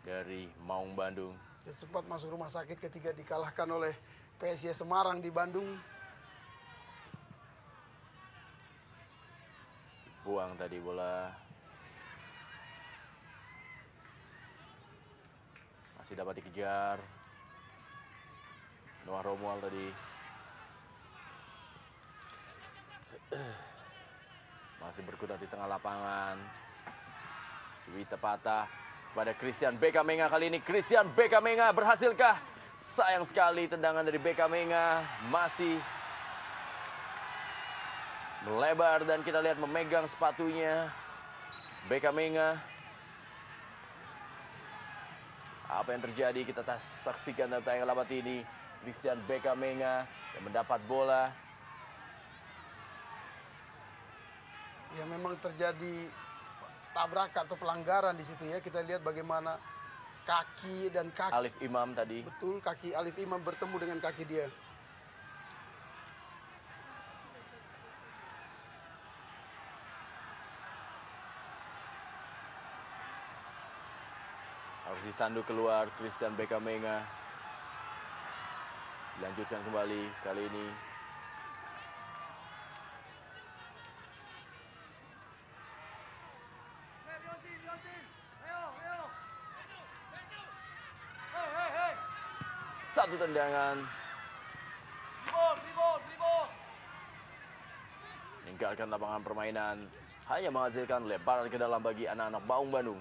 dari Maung Bandung. Dan sempat masuk rumah sakit ketika dikalahkan oleh PSIS Semarang di Bandung. Buang tadi bola. Masih dapat dikejar. Noah Romuald tadi. Masih berkutat di tengah lapangan. Suwita Patah pada Christian Beka Menga kali ini. Christian Beka Menga berhasilkah Sayang sekali tendangan dari Beka Menga masih melebar dan kita lihat memegang sepatunya Beka Menga. Apa yang terjadi kita saksikan dalam tayangan labat ini. Christian Beka Menga yang mendapat bola. Ya memang terjadi tabrakan atau pelanggaran di situ ya. Kita lihat bagaimana kaki dan kaki. Alif Imam tadi. Betul, kaki Alif Imam bertemu dengan kaki dia. Harus ditanduk keluar Christian Beka Menga. Dilanjutkan kembali kali ini. Satu tendangan. Meninggalkan lapangan permainan. Hanya menghasilkan lemparan ke dalam bagi anak-anak Baung Bandung.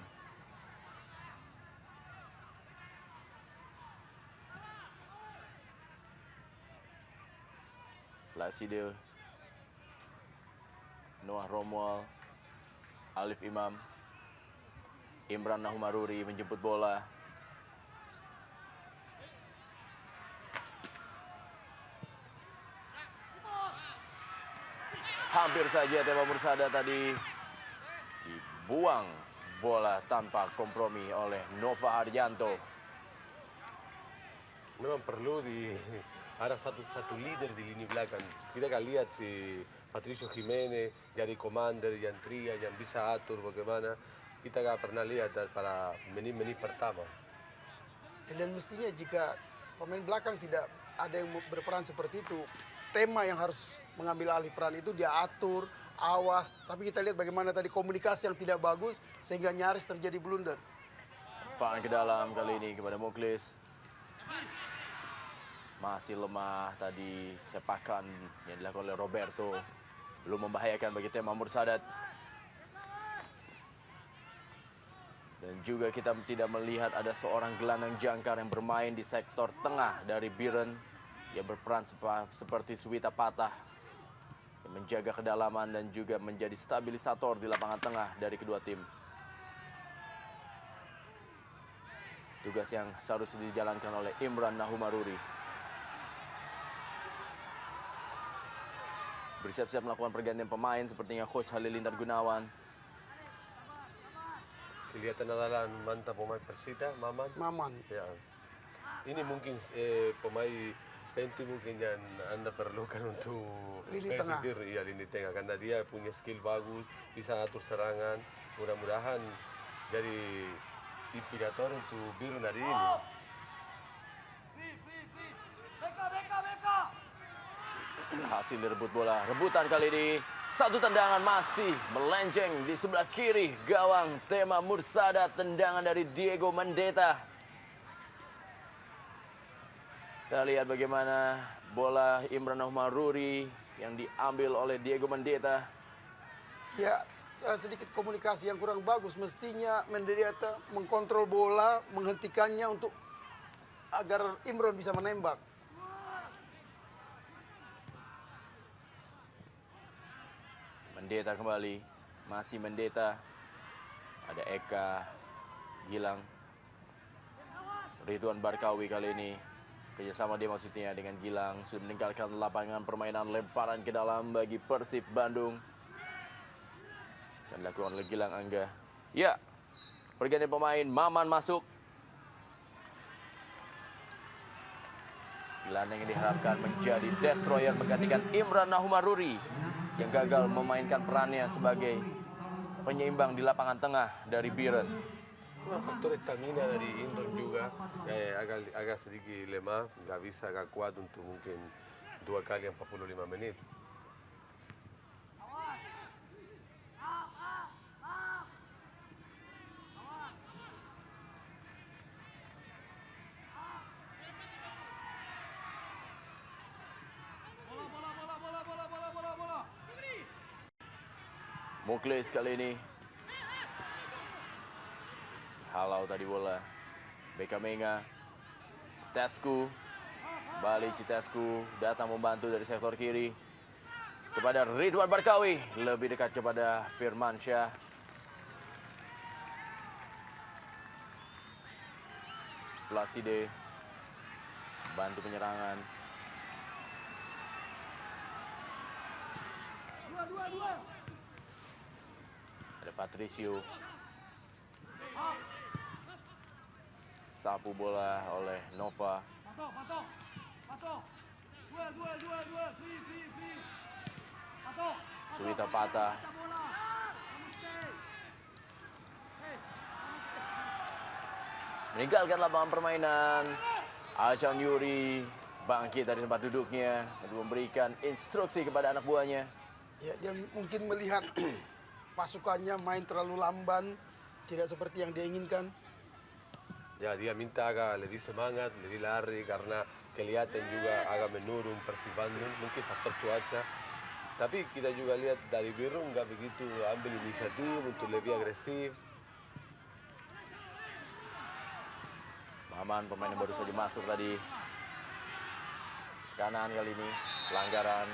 Placido, Noah Romual, Alif Imam, Imran Nahumaruri menjemput bola. Hampir saja Tema Mursada tadi dibuang bola tanpa kompromi oleh Nova Haryanto. Memang perlu ada satu leader di lini belakang. Kita akan lihat si Patricio Jimenez, jadi commander, yang tria, yang bisa atur bagaimana. Kita nggak pernah lihat pada menit-menit pertama. Dan mestinya jika pemain belakang tidak ada yang berperan seperti itu, Tema yang harus mengambil alih peran itu dia atur, awas. Tapi kita lihat bagaimana tadi komunikasi yang tidak bagus sehingga nyaris terjadi blunder. Lemparan ke dalam kali ini kepada Muklis. Masih lemah tadi sepakan yang dilakukan oleh Roberto. Belum membahayakan bagi Tema Mursadat. Dan juga kita tidak melihat ada seorang gelandang jangkar yang bermain di sektor tengah dari Biren. Yang berperan seperti Suwita Patah. Yang menjaga kedalaman dan juga menjadi stabilisator di lapangan tengah dari kedua tim. Tugas yang seharusnya dijalankan oleh Imran Nahumaruri. Bersiap-siap melakukan pergantian pemain sepertinya Coach Halilintar Gunawan. Kelihatan adalah mantan pemain Persita, Maman. Ya. Ini mungkin pemain penting mungkin yang Anda perlukan untuk Lini tengah. ya lini tengah karena dia punya skill bagus, bisa atur serangan. Mudah-mudahan jadi inspirator untuk Biru hari ini. Hasil direbut bola. Rebutan kali ini. Satu tendangan masih melenceng di sebelah kiri gawang Tema Mursada. Tendangan dari Diego Mendeta. Kita lihat bagaimana bola Imran Nahumaruri yang diambil oleh Diego Mendeta. Ya, sedikit komunikasi yang kurang bagus. Mestinya Mendeta mengkontrol bola, menghentikannya untuk agar Imran bisa menembak. Mendeta kembali, masih Mendeta. Ada Eka, Gilang, Ridwan Barkawi kali ini. Kerjasama dia maksudnya dengan Gilang. Sudah meninggalkan lapangan permainan, lemparan ke dalam bagi Persib Bandung. Dan dilakukan oleh Gilang Angga. Ya, pergantian pemain, Maman masuk. Gelandang yang diharapkan menjadi destroyer menggantikan Imran Nahumaruri yang gagal memainkan perannya sebagai penyeimbang di lapangan tengah dari Biren. Faktor stamina dari Indra juga agak sedikit lemah, nggak bisa agak kuat untuk mungkin 2 kali 45 menit. Muklis kali ini. Halau tadi bola. Beka Menga. Citescu. Kembali Citescu datang membantu dari sektor kiri. Kepada Ridwan Barkawi. Lebih dekat kepada Firmansyah. Placide. Bantu penyerangan. Ada Patricio. Sapu bola oleh Nova. Suwita Patah. Meninggalkan lapangan permainan. Alcan Yuri bangkit dari tempat duduknya dan memberikan instruksi kepada anak buahnya. Ya, dia mungkin melihat pasukannya main terlalu lamban, tidak seperti yang dia inginkan. Ya, dia minta agak lebih semangat, lebih lari karena kelihatan juga agak menurun Persib Bandung, mungkin faktor cuaca. Tapi kita juga lihat dari Biru nggak begitu ambil inisiatif untuk lebih agresif. Maman pemain yang baru saja masuk tadi. Kanan kali ini, pelanggaran.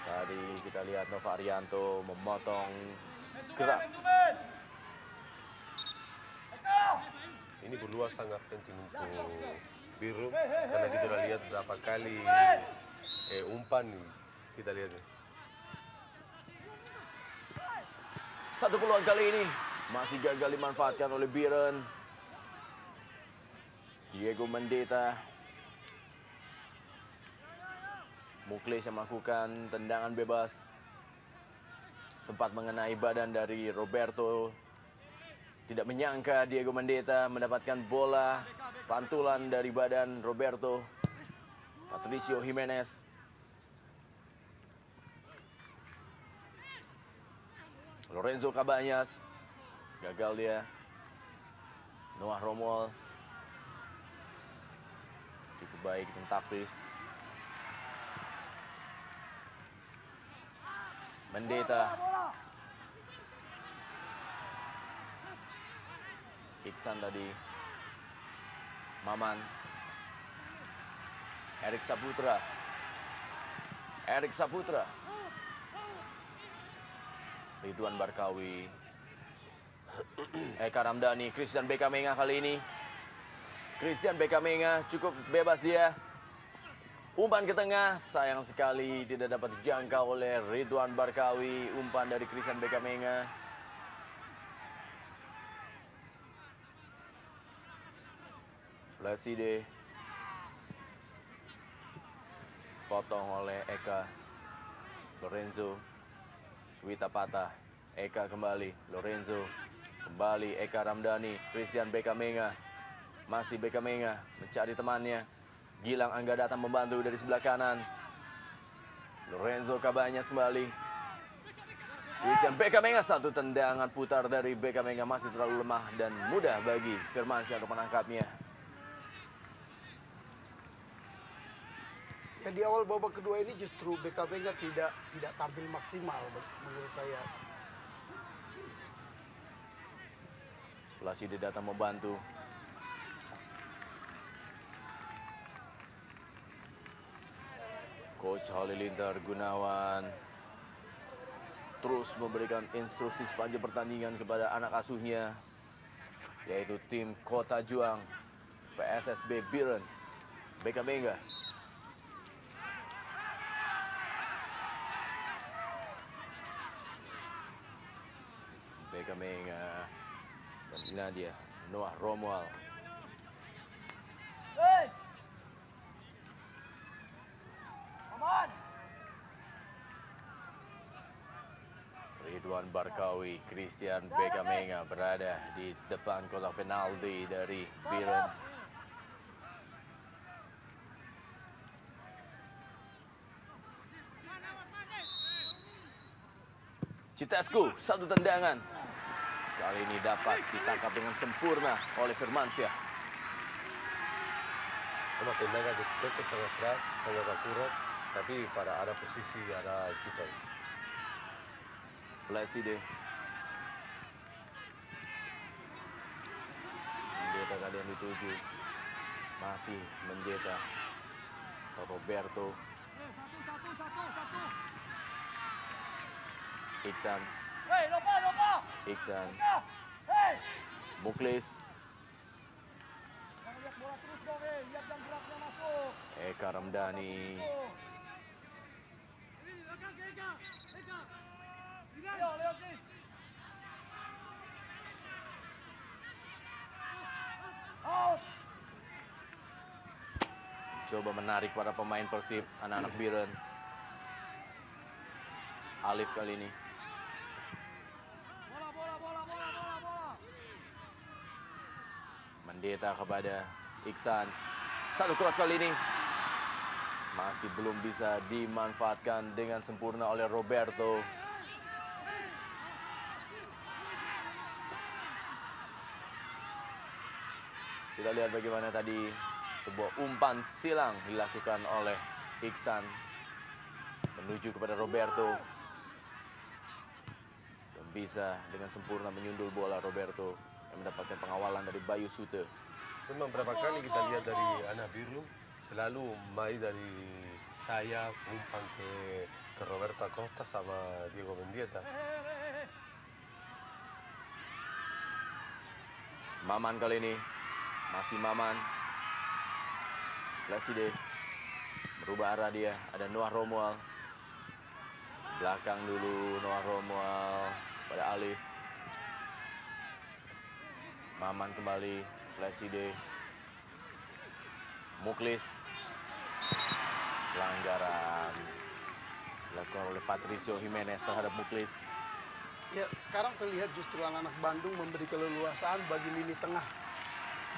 Tadi kita lihat Nova Arianto memotong gerak. Ini peluang sangat penting untuk Biru karena kita udah lihat berapa kali umpan kita lihat. Satu peluang kali ini masih gagal dimanfaatkan oleh Biren. Diego Mendeta. Muklis yang melakukan tendangan bebas. Sempat mengenai badan dari Roberto. Tidak menyangka Diego Mendeta mendapatkan bola pantulan dari badan Roberto. Patricio Jimenez. Lorenzo Cabañas. Gagal dia. Noah Romuald. Cukup baik dan taktis. Mendeta. Iksan tadi. Maman. Erik Saputra. Erik Saputra. Ridwan Barkawi. Eka Ramdhani. Christian Bekamenga kali ini. Christian Bekamenga cukup bebas dia. Umpan ke tengah, sayang sekali tidak dapat dijangkau oleh Ridwan Barkawi. Umpan dari Christian Bekamenga. Placide. Potong oleh Eka. Lorenzo. Suwita Patah. Eka kembali. Lorenzo. Kembali Eka Ramdhani. Christian Bekamenga. Masih Bekamenga mencari temannya. Gilang Angga datang membantu dari sebelah kanan. Lorenzo Cabañas kembali. Christian Bekamenga, satu tendangan putar dari Bekamenga masih terlalu lemah dan mudah bagi Firmansyah untuk menangkapnya. Ya, di awal babak kedua ini justru Bekamenga tidak tampil maksimal menurut saya. Placide datang membantu. Coach Halilintar Gunawan terus memberikan instruksi sepanjang pertandingan kepada anak asuhnya, yaitu tim Kota Juang, PSSB Biren, Bekamenga. Bekamenga dan Nadia, Noah Romuald. Ridwan Barkawi, Christian Bekamenga berada di depan kotak penalti dari Biren. Citescu, satu tendangan. Kali ini dapat ditangkap dengan sempurna oleh Firmansyah. Memang tendangan de Citescu sangat keras, sangat akurat, tapi pada ada posisi, ada kiper. Placide. Mendeta kali yang dituju. Masih Mendeta. Roberto. Iksan. Iksan. Muklis. Eka Ramdhani. Coba menarik para pemain Persib, anak-anak Biren. Alif kali ini. Mendeta kepada Iksan. Satu cross kali ini. Masih belum bisa dimanfaatkan dengan sempurna oleh Roberto. Kita lihat bagaimana tadi sebuah umpan silang dilakukan oleh Iksan menuju kepada Roberto. Dan bisa dengan sempurna menyundul bola Roberto yang mendapatkan pengawalan dari Bayu Sute. Memang berapa kali kita lihat dari anak biru selalu main dari saya umpan ke Roberto Acosta sama Diego Mendieta. Maman kali ini. Masih Maman. Placide berubah arah dia. Ada Noah Romuald. Belakang dulu Noah Romuald pada Alif. Maman kembali. Placide. Muklis. Pelanggaran dilakukan oleh Patricio Jimenez terhadap Muklis. Ya, sekarang terlihat justru anak-anak Bandung memberi keleluasaan bagi lini tengah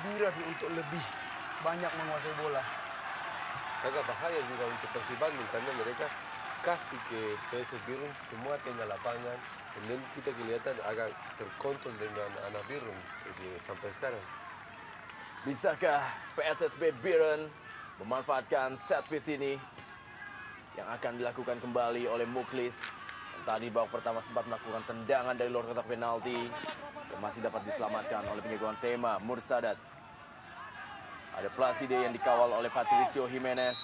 Biren untuk lebih banyak menguasai bola. Sangat bahaya juga untuk Persib Bandung karena mereka kasih ke PS Biru semua tengah lapangan. Dan kita kelihatan agak terkontrol dengan anak biru sampai sekarang. Bisakah PSSB Biren memanfaatkan set piece ini yang akan dilakukan kembali oleh Muklis yang tadi babak pertama sempat melakukan tendangan dari luar kotak penalti yang masih dapat diselamatkan oleh penjagaan tema Mursadat. Ada Placide yang dikawal oleh Patricio Jimenez.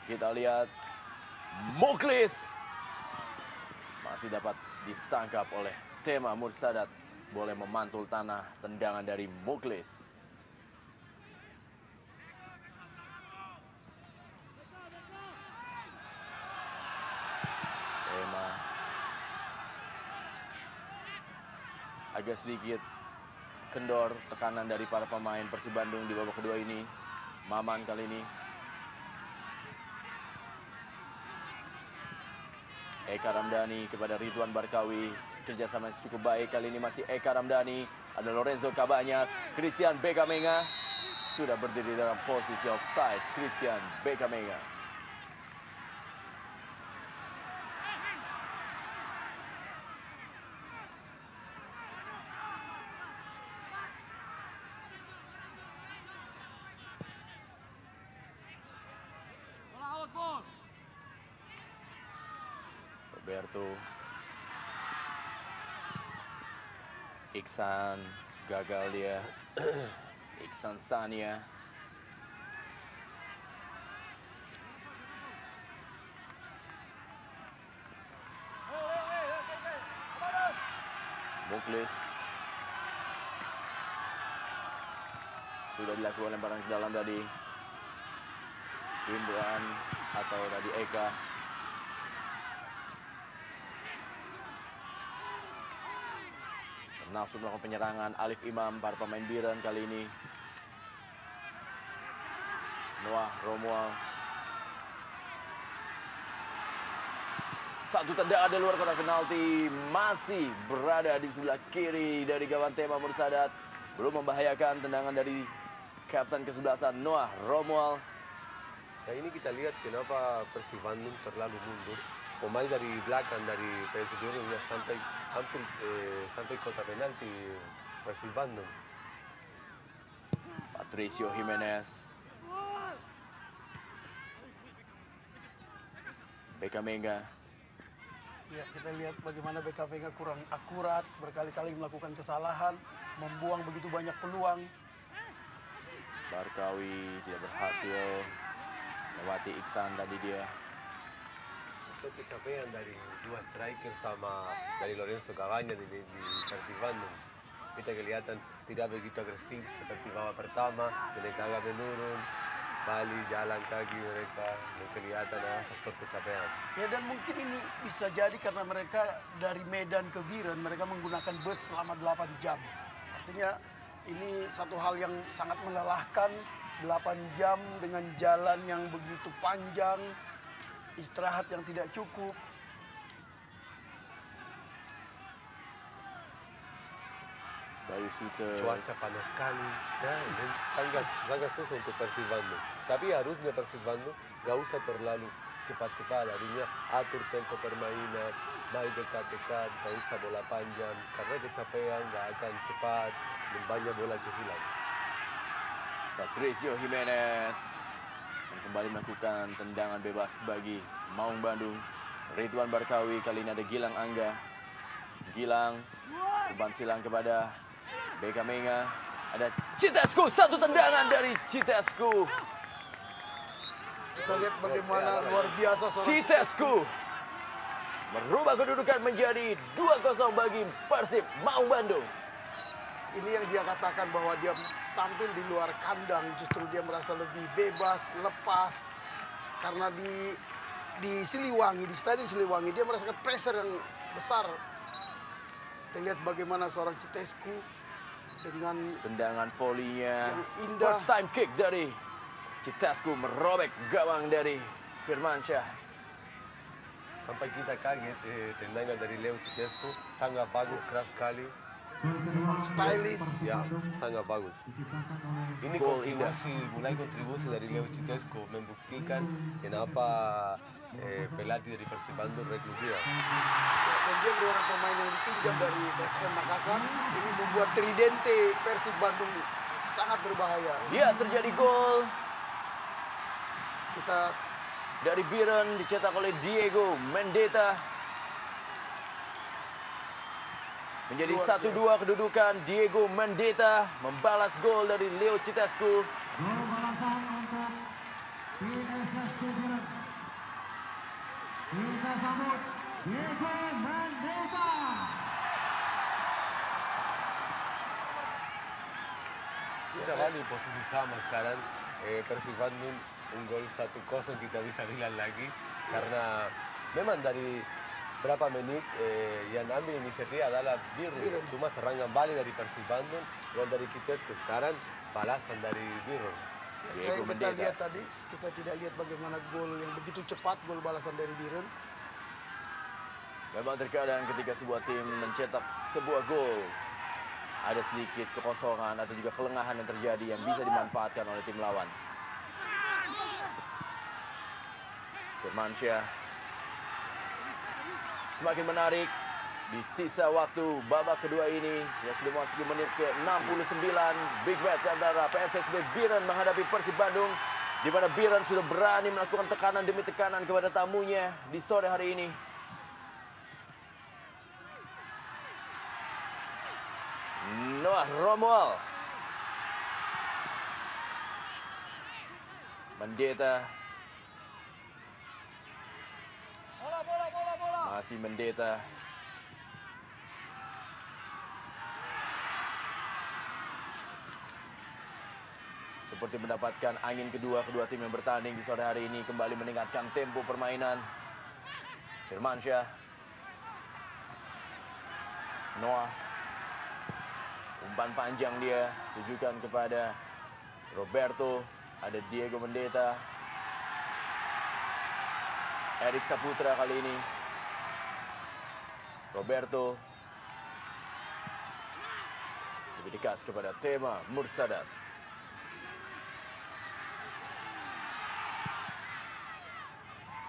Kita lihat Muklis masih dapat ditangkap oleh tema Mursadat. Boleh memantul tanah tendangan dari Muklis. Tema agak sedikit kendor tekanan dari para pemain Persib Bandung di babak kedua ini. Maman kali ini. Eka Ramdhani kepada Ridwan Barkawi. Kerjasama yang cukup baik kali ini masih Eka Ramdhani. Ada Lorenzo Cabanyas. Christian Bekamenga sudah berdiri dalam posisi offside. Christian Bekamenga. Roberto. Iksan gagal dia. Iksan Sania. Muklis. Sudah dilakukan lemparan ke dalam tadi. Imran atau tadi Eka. Nafsu melakukan penyerangan Alif Imam para pemain Biren kali ini. Noah Romuald. Satu tendangan di luar kotak penalti masih berada di sebelah kiri dari gawang tema Mursadat. Belum membahayakan tendangan dari kapten kesebelasan Noah Romuald. Nah ini kita lihat kenapa Persib Bandung terlalu mundur. Pemain dari belakang dari PS Biru ya sampai hampir sampai kotak penalti Persib Bandung. Patricio Jimenez. Bekamenga. Ya, kita lihat bagaimana BKP kurang akurat, berkali-kali melakukan kesalahan, membuang begitu banyak peluang. Barkawi tidak berhasil lewati Iksan tadi dia. Itu kecapean dari dua striker sama dari Lorenzo Cavagna di Persib Bandung. Kita kelihatan tidak begitu agresif seperti babak pertama, mereka agak menurun, Bali jalan kaki mereka, kelihatan ada faktor kecapean. Ya, dan mungkin ini bisa jadi karena mereka dari Medan ke Biren, mereka menggunakan bus selama 8 jam. Artinya ini satu hal yang sangat melelahkan, 8 jam dengan jalan yang begitu panjang, istirahat yang tidak cukup. Bayu Sute. Cuaca panas sekali, ya, ini sangat susah untuk Persib Bandung. Tapi harusnya Persib Bandung gak usah terlalu cepat-cepat, harusnya atur tempo permainan, main dekat-dekat, gak usah bola panjang, karena kecapean gak akan cepat, dan banyak bola kehilang. Patricio Jimenez yang kembali melakukan tendangan bebas bagi Maung Bandung. Ridwan Barkawi, kali ini ada Gilang Angga. Gilang, umpan silang kepada Beka Menga. Ada Citesku, satu tendangan dari Citesku. Kita lihat bagaimana luar biasa seorang Citesku merubah kedudukan menjadi 2-0 bagi Persib Maung Bandung. Ini yang dia katakan bahwa dia tampil di luar kandang, justru dia merasa lebih bebas, lepas. Karena di Siliwangi, di Stadion Siliwangi, dia merasakan pressure yang besar. Kita lihat bagaimana seorang Citesku dengan Tendangan volley-nya, yang indah. first time kick dari Citesku merobek gawang dari Firmansyah. Sampai kita kaget, tendangan dari Leo Citescu sangat bagus, keras sekali. stylish. Ya, sangat bagus. Ini Gol mulai kontribusi dari Leo Citescu membuktikan kenapa pelatih dari Persib Bandung rekrut dia. Dan dia merupakan pemain yang dipinjam dari PSM Makassar. Ini membuat Tridente Persib Bandung sangat berbahaya. Ya, terjadi gol Kita dari Biren dicetak oleh Diego Mendeta. Menjadi Luar 1-2 kedudukan. Diego Mendeta membalas gol dari Leo Citescu. Gol balasan untuk PSSK Biren. Kita sambut Diego Mendeta. Kita balik posisi sama sekarang. Persib Bandung unggul 1-0 kita bisa bilang lagi. Karena memang dari berapa menit yang ambil inisiatif adalah Biren. Cuma serangan balik dari Persib Bandung. Gol dari Citescu sekarang balasan dari Biren. Saya Diego kita Mendeta. lihat tadi, kita tidak lihat bagaimana gol yang begitu cepat, gol balasan dari Biren. Memang terkadang ketika sebuah tim mencetak sebuah gol, ada sedikit kekosongan atau juga kelengahan yang terjadi yang bisa dimanfaatkan oleh tim lawan. Firmansyah semakin menarik di sisa waktu babak kedua ini yang sudah memasuki menit ke-69. Big match antara PSSB Biren menghadapi Persib Bandung, di mana Biren sudah berani melakukan tekanan demi tekanan kepada tamunya di sore hari ini. Noah Romual. Mendeta. Masih Mendeta. Seperti mendapatkan angin kedua tim yang bertanding di sore hari ini, kembali meningkatkan tempo permainan. Firmansyah. Noah. Umpan panjang dia tujukan kepada Roberto. Ada Diego Mendeta. Erik Saputra kali ini. Roberto. Lebih dekat kepada Tema Mursadat.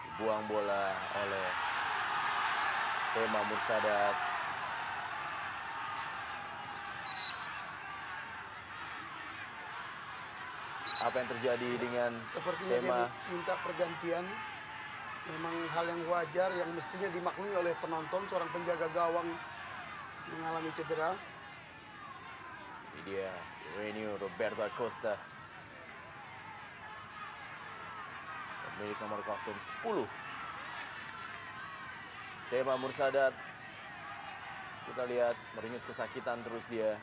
Dibuang bola oleh Tema Mursadat. Sepertinya dia minta pergantian. Memang hal yang wajar yang mestinya dimaklumi oleh penonton, seorang penjaga gawang mengalami cedera. Ini dia Renio Roberto Acosta, pemilik nomor kostum 10. Tema Mursadat, kita lihat meringis kesakitan terus dia,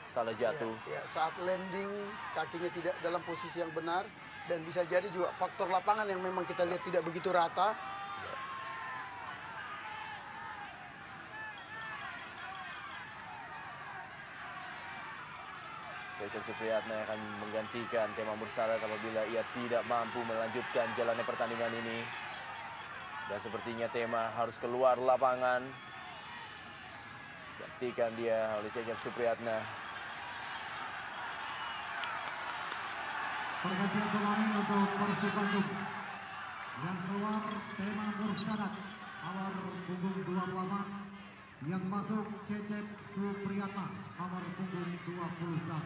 salah jatuh. Ya, saat landing kakinya tidak dalam posisi yang benar, dan bisa jadi juga faktor lapangan yang memang kita lihat tidak begitu rata. Cecep Supriyatna akan menggantikan Tema Mursadat apabila ia tidak mampu melanjutkan jalannya pertandingan ini. Dan sepertinya Tema harus keluar lapangan. Gantikan dia oleh Cecep Supriyatna. Pergantian pemain untuk Persib Bandung. Yang keluar Tema Mursadat, nomor punggung 28. Yang masuk Cecep Supriyatna, nomor punggung 21.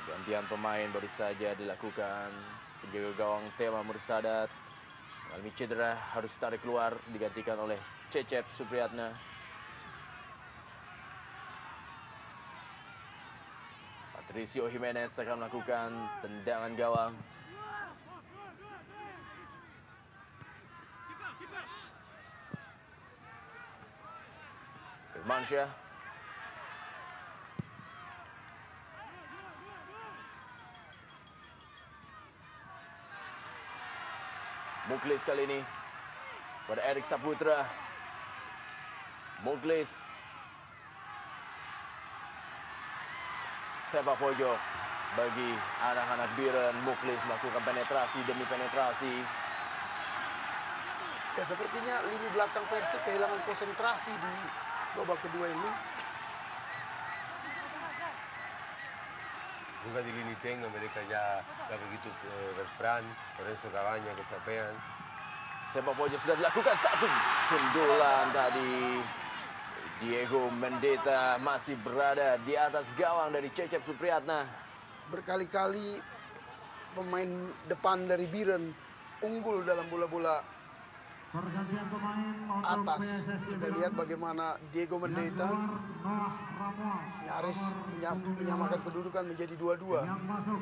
Pergantian pemain baru saja dilakukan. Penjaga gawang Tema Mursadat mengalami cedera, harus tarik keluar, digantikan oleh Cecep Supriyatna. Patricio Jimenez akan melakukan tendangan gawang. Firmansyah. Muklis kali ini pada Erik Saputra. Muklis. Sepak pojok bagi anak-anak Biren. Muklis melakukan penetrasi demi penetrasi. Ya, sepertinya lini belakang Persib kehilangan konsentrasi di babak kedua ini. Juga di lini tengah mereka ya begitu berperan. Lorenzo Cabaña kecapean. Sepak pojok sudah dilakukan, satu sundulan tadi. Diego Mendeta masih berada di atas gawang dari Cecep Supriyatna. Berkali-kali pemain depan dari Biren unggul dalam bola-bola Pergantian pemain untuk atas. PSSI Kita Biren. lihat bagaimana Diego Yang Mendeta keluar Noah Ramual, nyaris nomor punggung menyamakan 8. kedudukan menjadi 2-2. Yang masuk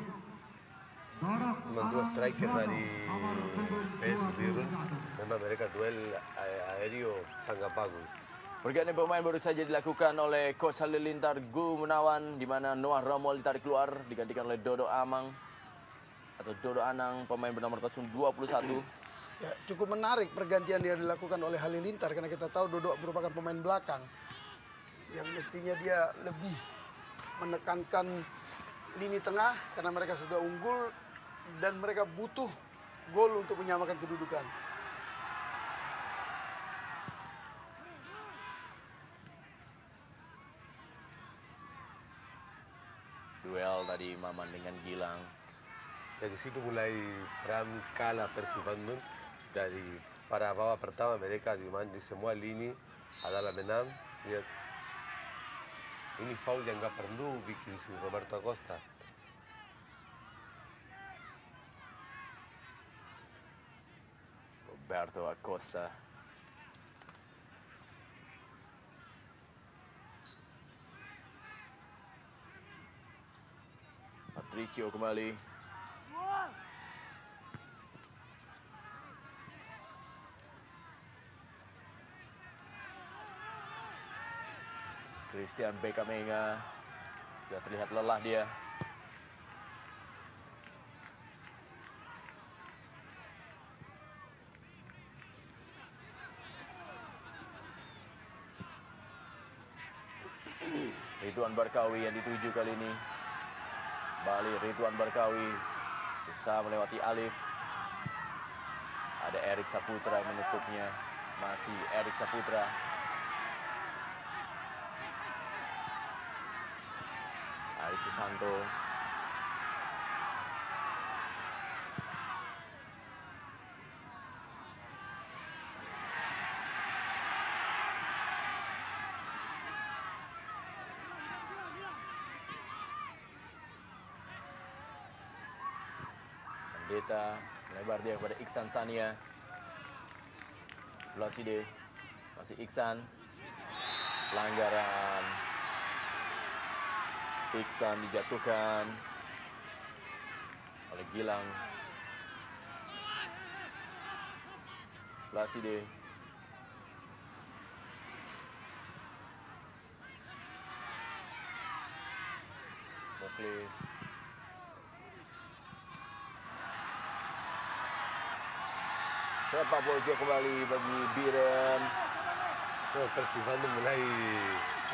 Dodok Memang dua striker Alonso, dari nomor punggung PS Birun. 21. Memang mereka duel aéreo sangat bagus. Pergantian pemain baru saja dilakukan oleh Coach Halilintar Gumenawan, di mana Noah Ramual ditarik keluar, digantikan oleh Dodo Amang atau Dodo Anang, pemain bernomor kostum 21. Ya, cukup menarik pergantian yang dilakukan oleh Halilintar karena kita tahu Dodo merupakan pemain belakang yang mestinya dia lebih menekankan lini tengah karena mereka sudah unggul dan mereka butuh gol untuk menyamakan kedudukan. Duel tadi Maman dengan Gilang. Dari situ mulai peran kalah Persib Bandung. Dari para bawah pertama mereka di semua lini adalah menang. Lihat, ini foul yang nggak perlu bikin si Roberto Acosta. Roberto Acosta. Patricio kembali. Christian Bekamenga sudah terlihat lelah dia. Ridwan Barkawi yang dituju kali ini. Kembali Ridwan Barkawi berusaha melewati Alif. Ada Erik Saputra yang menutupnya. Masih Erik Saputra. Ari Susanto. Mendeta Lebar dia kepada Iksan Sania. Blaside. Masih Iksan. Pelanggaran. Iksan dijatuhkan oleh Gilang. Blaside. Muklis. Sepak pojok kembali bagi Biren. Persib Bandung mulai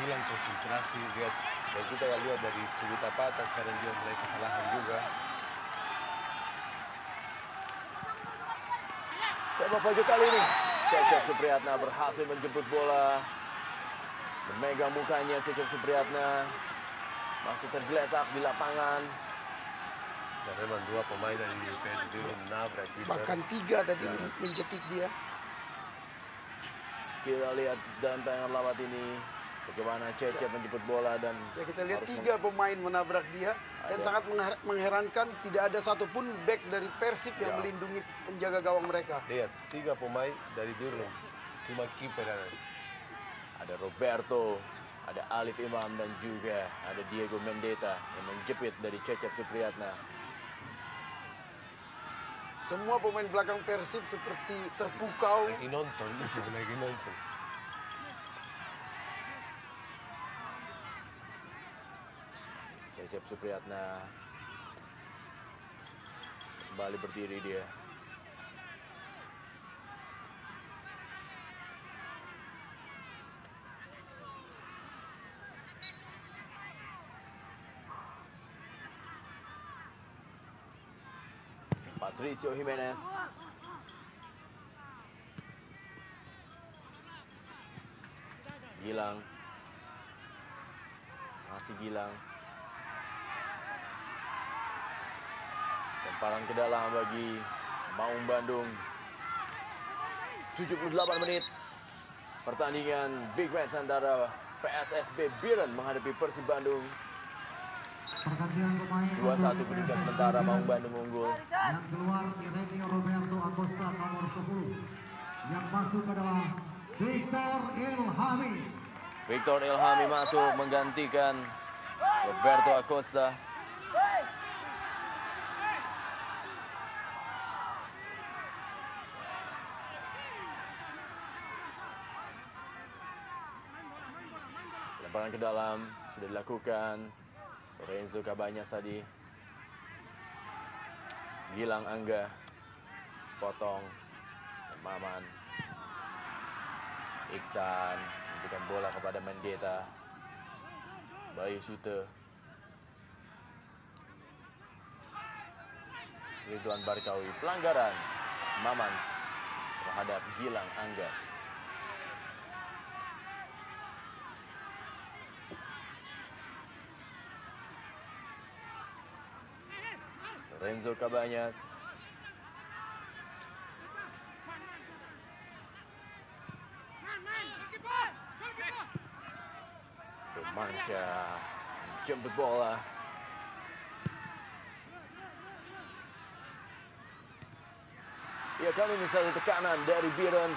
hilang konsentrasi. Lihat, dan kita lihat dari sudut Tapata sekarang dia mulai kesalahan juga. Sepak pojok kali ini Cecep Supriyatna berhasil menjemput bola. Memegang mukanya Cecep Supriyatna. Masih tergeletak di lapangan. Dan memang dua pemain dari PSB menabrak kiper. Bahkan 3 tadi menjepit dia. Kita lihat dalam tayangan lawat ini bagaimana Cecep menjemput bola dan Ya, kita lihat harus 3 pemain menabrak dia dan Ada. sangat mengherankan tidak ada satupun back dari Persib yang Ya. melindungi penjaga gawang mereka. Lihat, 3 pemain dari Biru. Cuma kiper ada. ada Roberto, ada Alif Imam dan juga ada Diego Mendeta yang menjepit dari Cecep Supriyatna. Semua pemain belakang Persib seperti terpukau. Lagi nonton, lagi nonton. Cecep Supriyatna kembali berdiri dia. Patricio Jimenez. Gilang. Masih Gilang. Lemparan ke dalam bagi Maung Bandung. 78 menit. Pertandingan big match antara PSSB Biren menghadapi Persib Bandung. Pergantian pemain 2-1 kedudukan sementara Maung Bandung unggul. yang keluar Irene Roberto Acosta nomor 10. Yang masuk adalah Victor Ilhami. Victor Ilhami masuk menggantikan Roberto Acosta. Lemparan ke dalam sudah dilakukan. Lorenzo Cabanyas tadi. Gilang Angga. Potong. Maman. Iksan memberikan bola kepada Mendeta. Bayu Sute. Ridwan Barkawi. Pelanggaran Maman terhadap Gilang Angga. Lorenzo Cabanyas. Firmansyah jemput bola. Ya, kali ini satu tekanan dari Biren.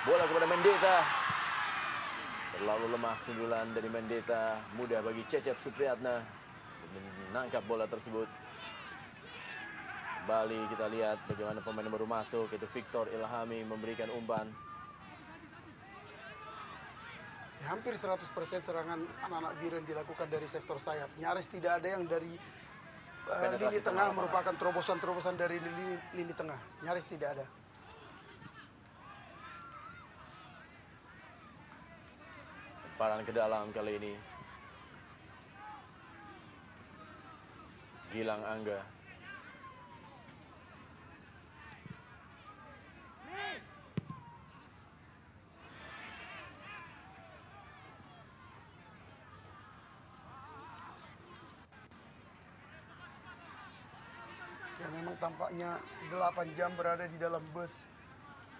Bola kepada Mendeta. Terlalu lemah sundulan dari Mendeta. Mudah bagi Cecep Supriyatna menangkap bola tersebut. Kembali kita lihat bagaimana pemain baru masuk, yaitu Victor Ilhami memberikan umpan. Ya, hampir 100% serangan anak-anak Biren dilakukan dari sektor sayap. Nyaris tidak ada yang dari Penetrasi lini tengah tengah merupakan terobosan-terobosan dari lini tengah. Nyaris tidak ada. Lemparan ke dalam kali ini. Gilang Angga. Ya, memang tampaknya 8 jam berada di dalam bus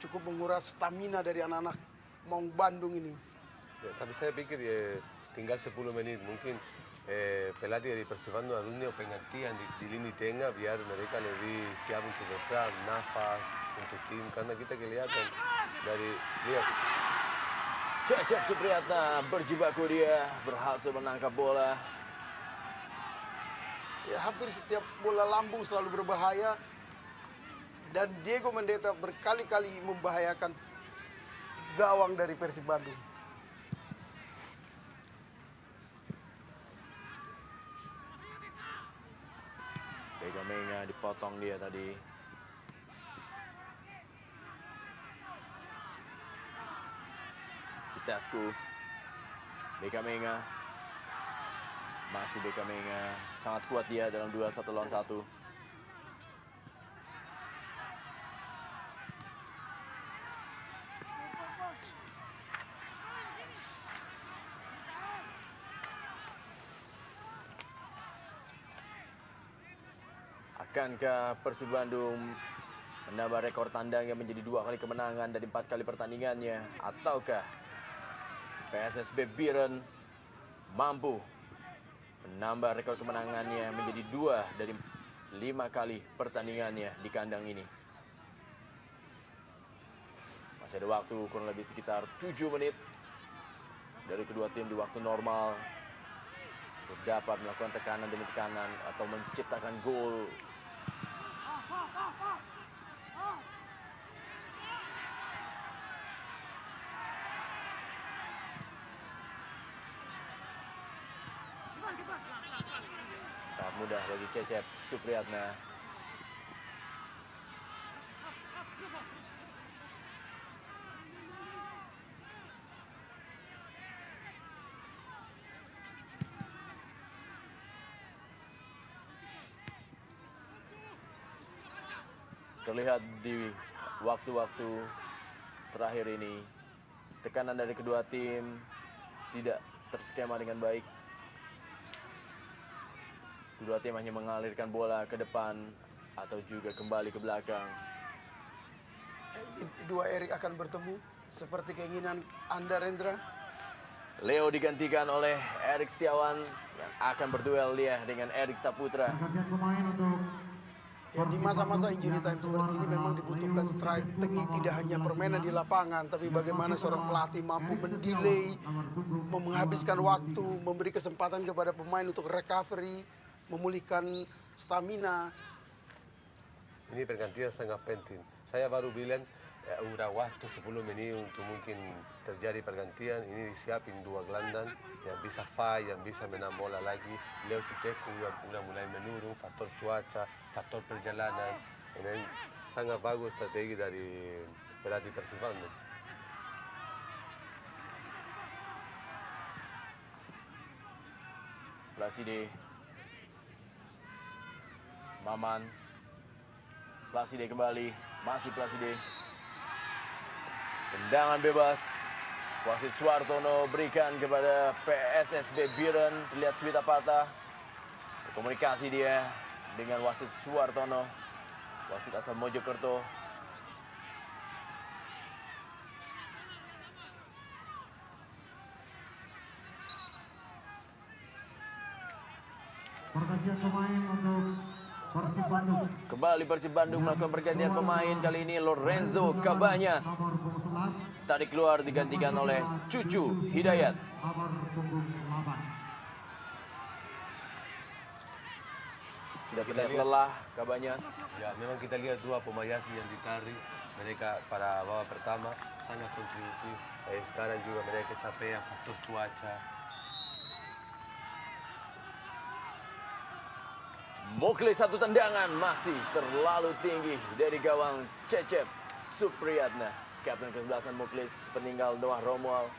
cukup menguras stamina dari anak-anak Maung Bandung ini. Ya, tapi saya pikir ya tinggal 10 menit mungkin pelatih dari Persib Bandung harusnya penggantian di lini tengah biar mereka lebih siap untuk berperan, nafas untuk tim karena kita kelihatan dari lihat Cecep Supriyatna berjibaku, dia berhasil menangkap bola. Ya, hampir setiap bola lambung selalu berbahaya. Dan Diego Mendeta berkali-kali membahayakan gawang dari Persib Bandung. Beka Menga dipotong dia tadi. Citasku. Beka Menga. Masih Beka Menga. Sangat kuat dia dalam duel 1 lawan 1. Akankah Persib Bandung menambah rekor tandangnya menjadi 2 kali kemenangan dari 4 kali pertandingannya? Ataukah PSSB Biren mampu menambah rekor kemenangannya menjadi 2 dari 5 kali pertandingannya di kandang ini? Masih ada waktu kurang lebih sekitar 7 menit dari kedua tim di waktu normal untuk dapat melakukan tekanan demi tekanan atau menciptakan gol. Sangat mudah bagi Cecep Supriyatna. Terlihat di waktu-waktu terakhir ini, tekanan dari kedua tim tidak terskema dengan baik. Kedua tim hanya mengalirkan bola ke depan atau juga kembali ke belakang. Ini dua Erik akan bertemu seperti keinginan Anda, Rendra. Leo digantikan oleh Erik Setiawan yang akan berduel dia dengan Erik Saputra. Pergantian pemain untuk Ya, di masa-masa injury time seperti ini memang dibutuhkan strategi tidak hanya permainan di lapangan, tapi bagaimana seorang pelatih mampu mendelay, menghabiskan waktu, memberi kesempatan kepada pemain untuk recovery, memulihkan stamina. ini pergantian sangat penting. Saya baru bilang udah waktu 10 menit untuk mungkin terjadi pergantian. Ini disiapin 2 gelandang yang bisa fight, yang bisa menang bola lagi. Leo Citescu udah mulai menurun, faktor cuaca, faktor perjalanan. Ini sangat bagus strategi dari pelatih Persib Bandung. Plaside, Maman, Plaside kembali, masih Plaside. Tendangan bebas, wasit Suartono berikan kepada PSSB Biren. Terlihat Swita Patah, berkomunikasi dia dengan wasit Suartono, wasit asal Mojokerto. pergantian pemain untuk Persib Bandung. Kembali Persib Bandung melakukan pergantian pemain, kali ini Lorenzo Cabanyas. Nomor punggung 11, Tadi keluar digantikan oleh Cucu Hidayat. nomor punggung 8. Sudah terlihat lelah Cabanyas. Ya, memang kita lihat 2 pemain asing yang ditarik. Mereka pada babak pertama sangat kontributif. Sekarang juga mereka kecapean faktor cuaca. Muklis satu tendangan masih terlalu tinggi dari gawang Cecep Supriyatna. Kapten ke-11 Muklis peninggal Noah Romuald.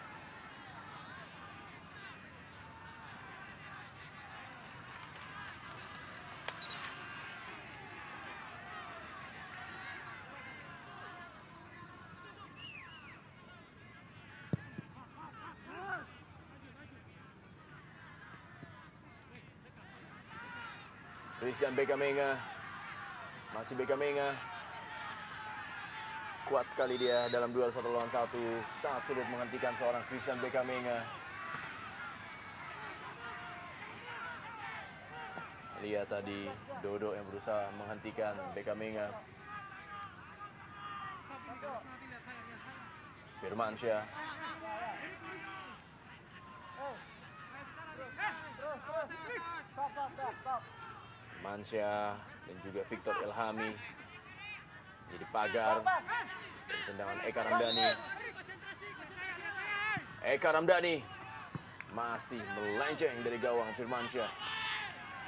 Christian Beka Menga, masih Beka Menga. Kuat sekali dia dalam duel 1 lawan 1. Sangat sulit menghentikan seorang Christian Beka Menga. Lihat tadi Dodo yang berusaha menghentikan Bekamenga. Firmansyah. Firmansyah dan juga Victor Ilhami. Jadi pagar. Dan tendangan Eka Ramdhani. Eka Ramdhani masih melenceng dari gawang Firmansyah.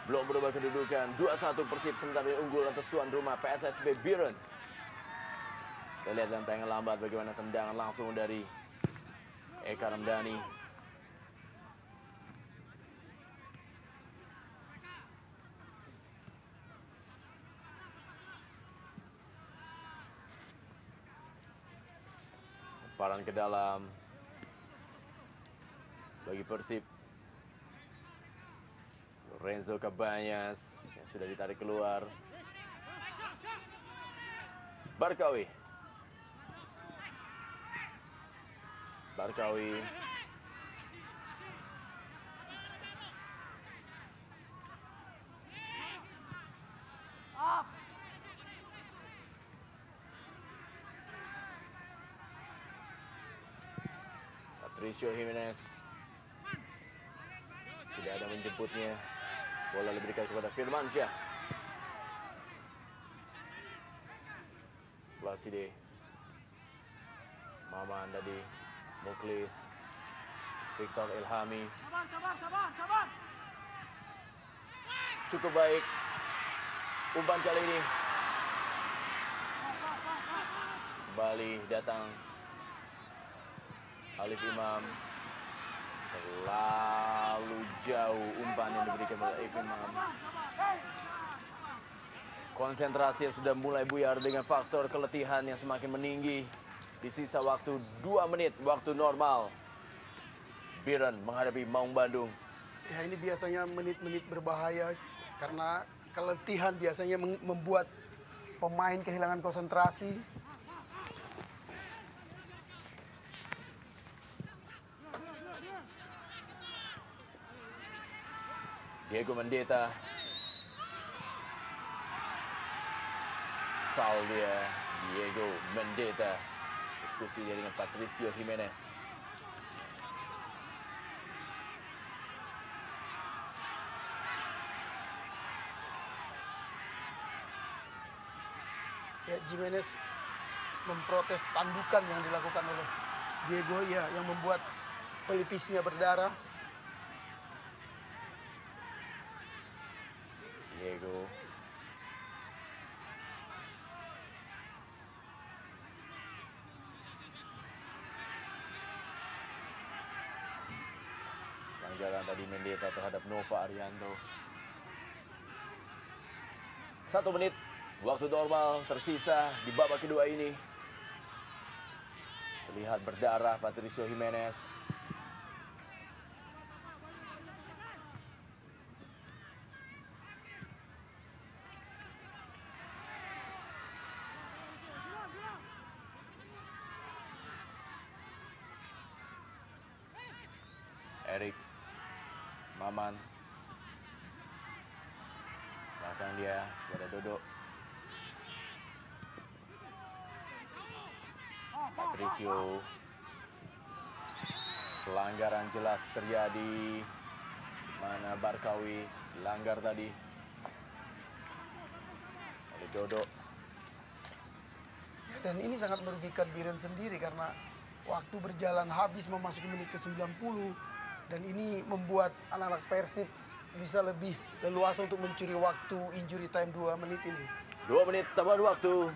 Belum berubah kedudukan. 2-1 Persib sementara unggul atas tuan rumah PSSB Biren. Kita lihat dalam tayangan lambat bagaimana tendangan langsung dari Eka Ramdhani. Lemparan ke dalam bagi Persib. Renzo Cabañas yang sudah ditarik keluar. Barkawi. Patricio Jimenez tidak ada menjemputnya. Bola diberikan kepada Firmansyah. Placide. Maman tadi. Muklis. Victor Ilhami. Cukup baik. Umpan kali ini. Kembali datang Alif Imam. Terlalu jauh umpan yang diberikan oleh Alif Imam. Konsentrasi yang sudah mulai buyar dengan faktor keletihan yang semakin meninggi. Di sisa waktu 2 menit, waktu normal. Biren menghadapi Maung Bandung. Ya, ini biasanya menit-menit berbahaya karena keletihan biasanya membuat pemain kehilangan konsentrasi. Diego Mendeta. Saldia Diego Mendeta. Diskusi dia dengan Patricio Jimenez. Ya, Jimenez memprotes tandukan yang dilakukan oleh Diego, ya, yang membuat pelipisnya berdarah. Diego. Pelanggaran tadi Mendeta terhadap Nova Arianto. 1 menit waktu normal tersisa di babak kedua ini. Terlihat berdarah Patricio Jimenez. Erik Maman. Belakang dia kepada Dodo. Patricio. Pelanggaran jelas terjadi. Mana Barkawi langgar tadi oleh Dodo. Ya, dan ini sangat merugikan Biren sendiri karena waktu berjalan habis memasuki menit ke-90. Dan ini membuat anak-anak Persib bisa lebih leluasa untuk mencuri waktu injury time 2 menit ini. 2 menit tambahan waktu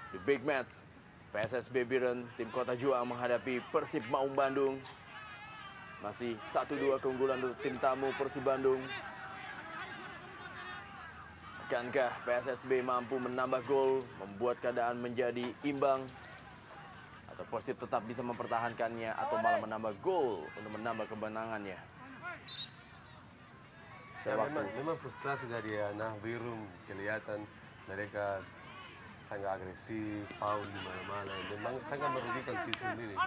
di big match. PSSB Biren, tim Kota Juang menghadapi Persib Maung Bandung. Masih 1-2 keunggulan untuk tim tamu Persib Bandung. Akankah PSSB mampu menambah gol, membuat keadaan menjadi imbang? Atau Persib tetap bisa mempertahankannya atau malah menambah gol untuk menambah kemenangannya? Ya, memang frustrasi dari anak biru, kelihatan mereka sangat agresif, foul di mana-mana. Memang sangat merugikan tim sendiri.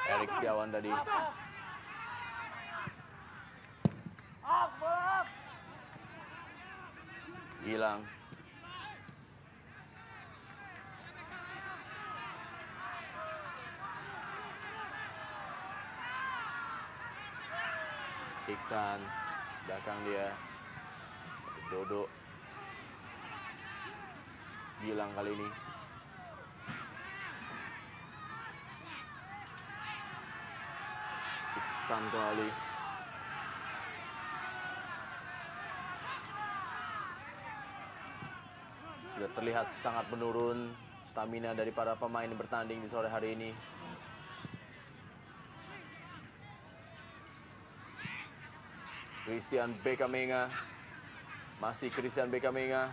Erik Setiawan tadi Gilang. Iksan, belakang dia. Dodo. Gilang kali ini. Iksan kembali. Sudah terlihat sangat menurun stamina dari para pemain yang bertanding di sore hari ini. Christian Bekamenga. Masih Christian Bekamenga.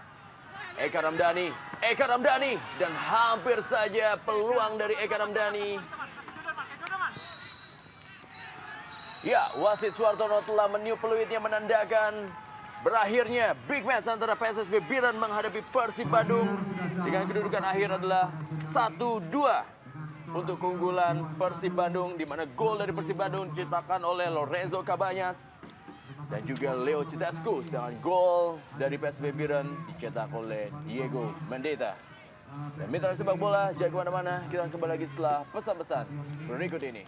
Eka Ramdhani. Dan hampir saja peluang dari Eka Ramdhani. Ya, wasit Suartono telah meniup peluitnya menandakan berakhirnya big match antara PSSB Biren menghadapi Persib Bandung. Dengan kedudukan akhir adalah 1-2 untuk keunggulan Persib Bandung, di mana gol dari Persib Bandung diciptakan oleh Lorenzo Cabañas dan juga Leo Citescu, sedangkan gol dari PSB Biren dicetak oleh Diego Mendeta. Dan mitra sepak bola, jangan kemana-mana, kita akan kembali lagi setelah pesan-pesan berikut ini.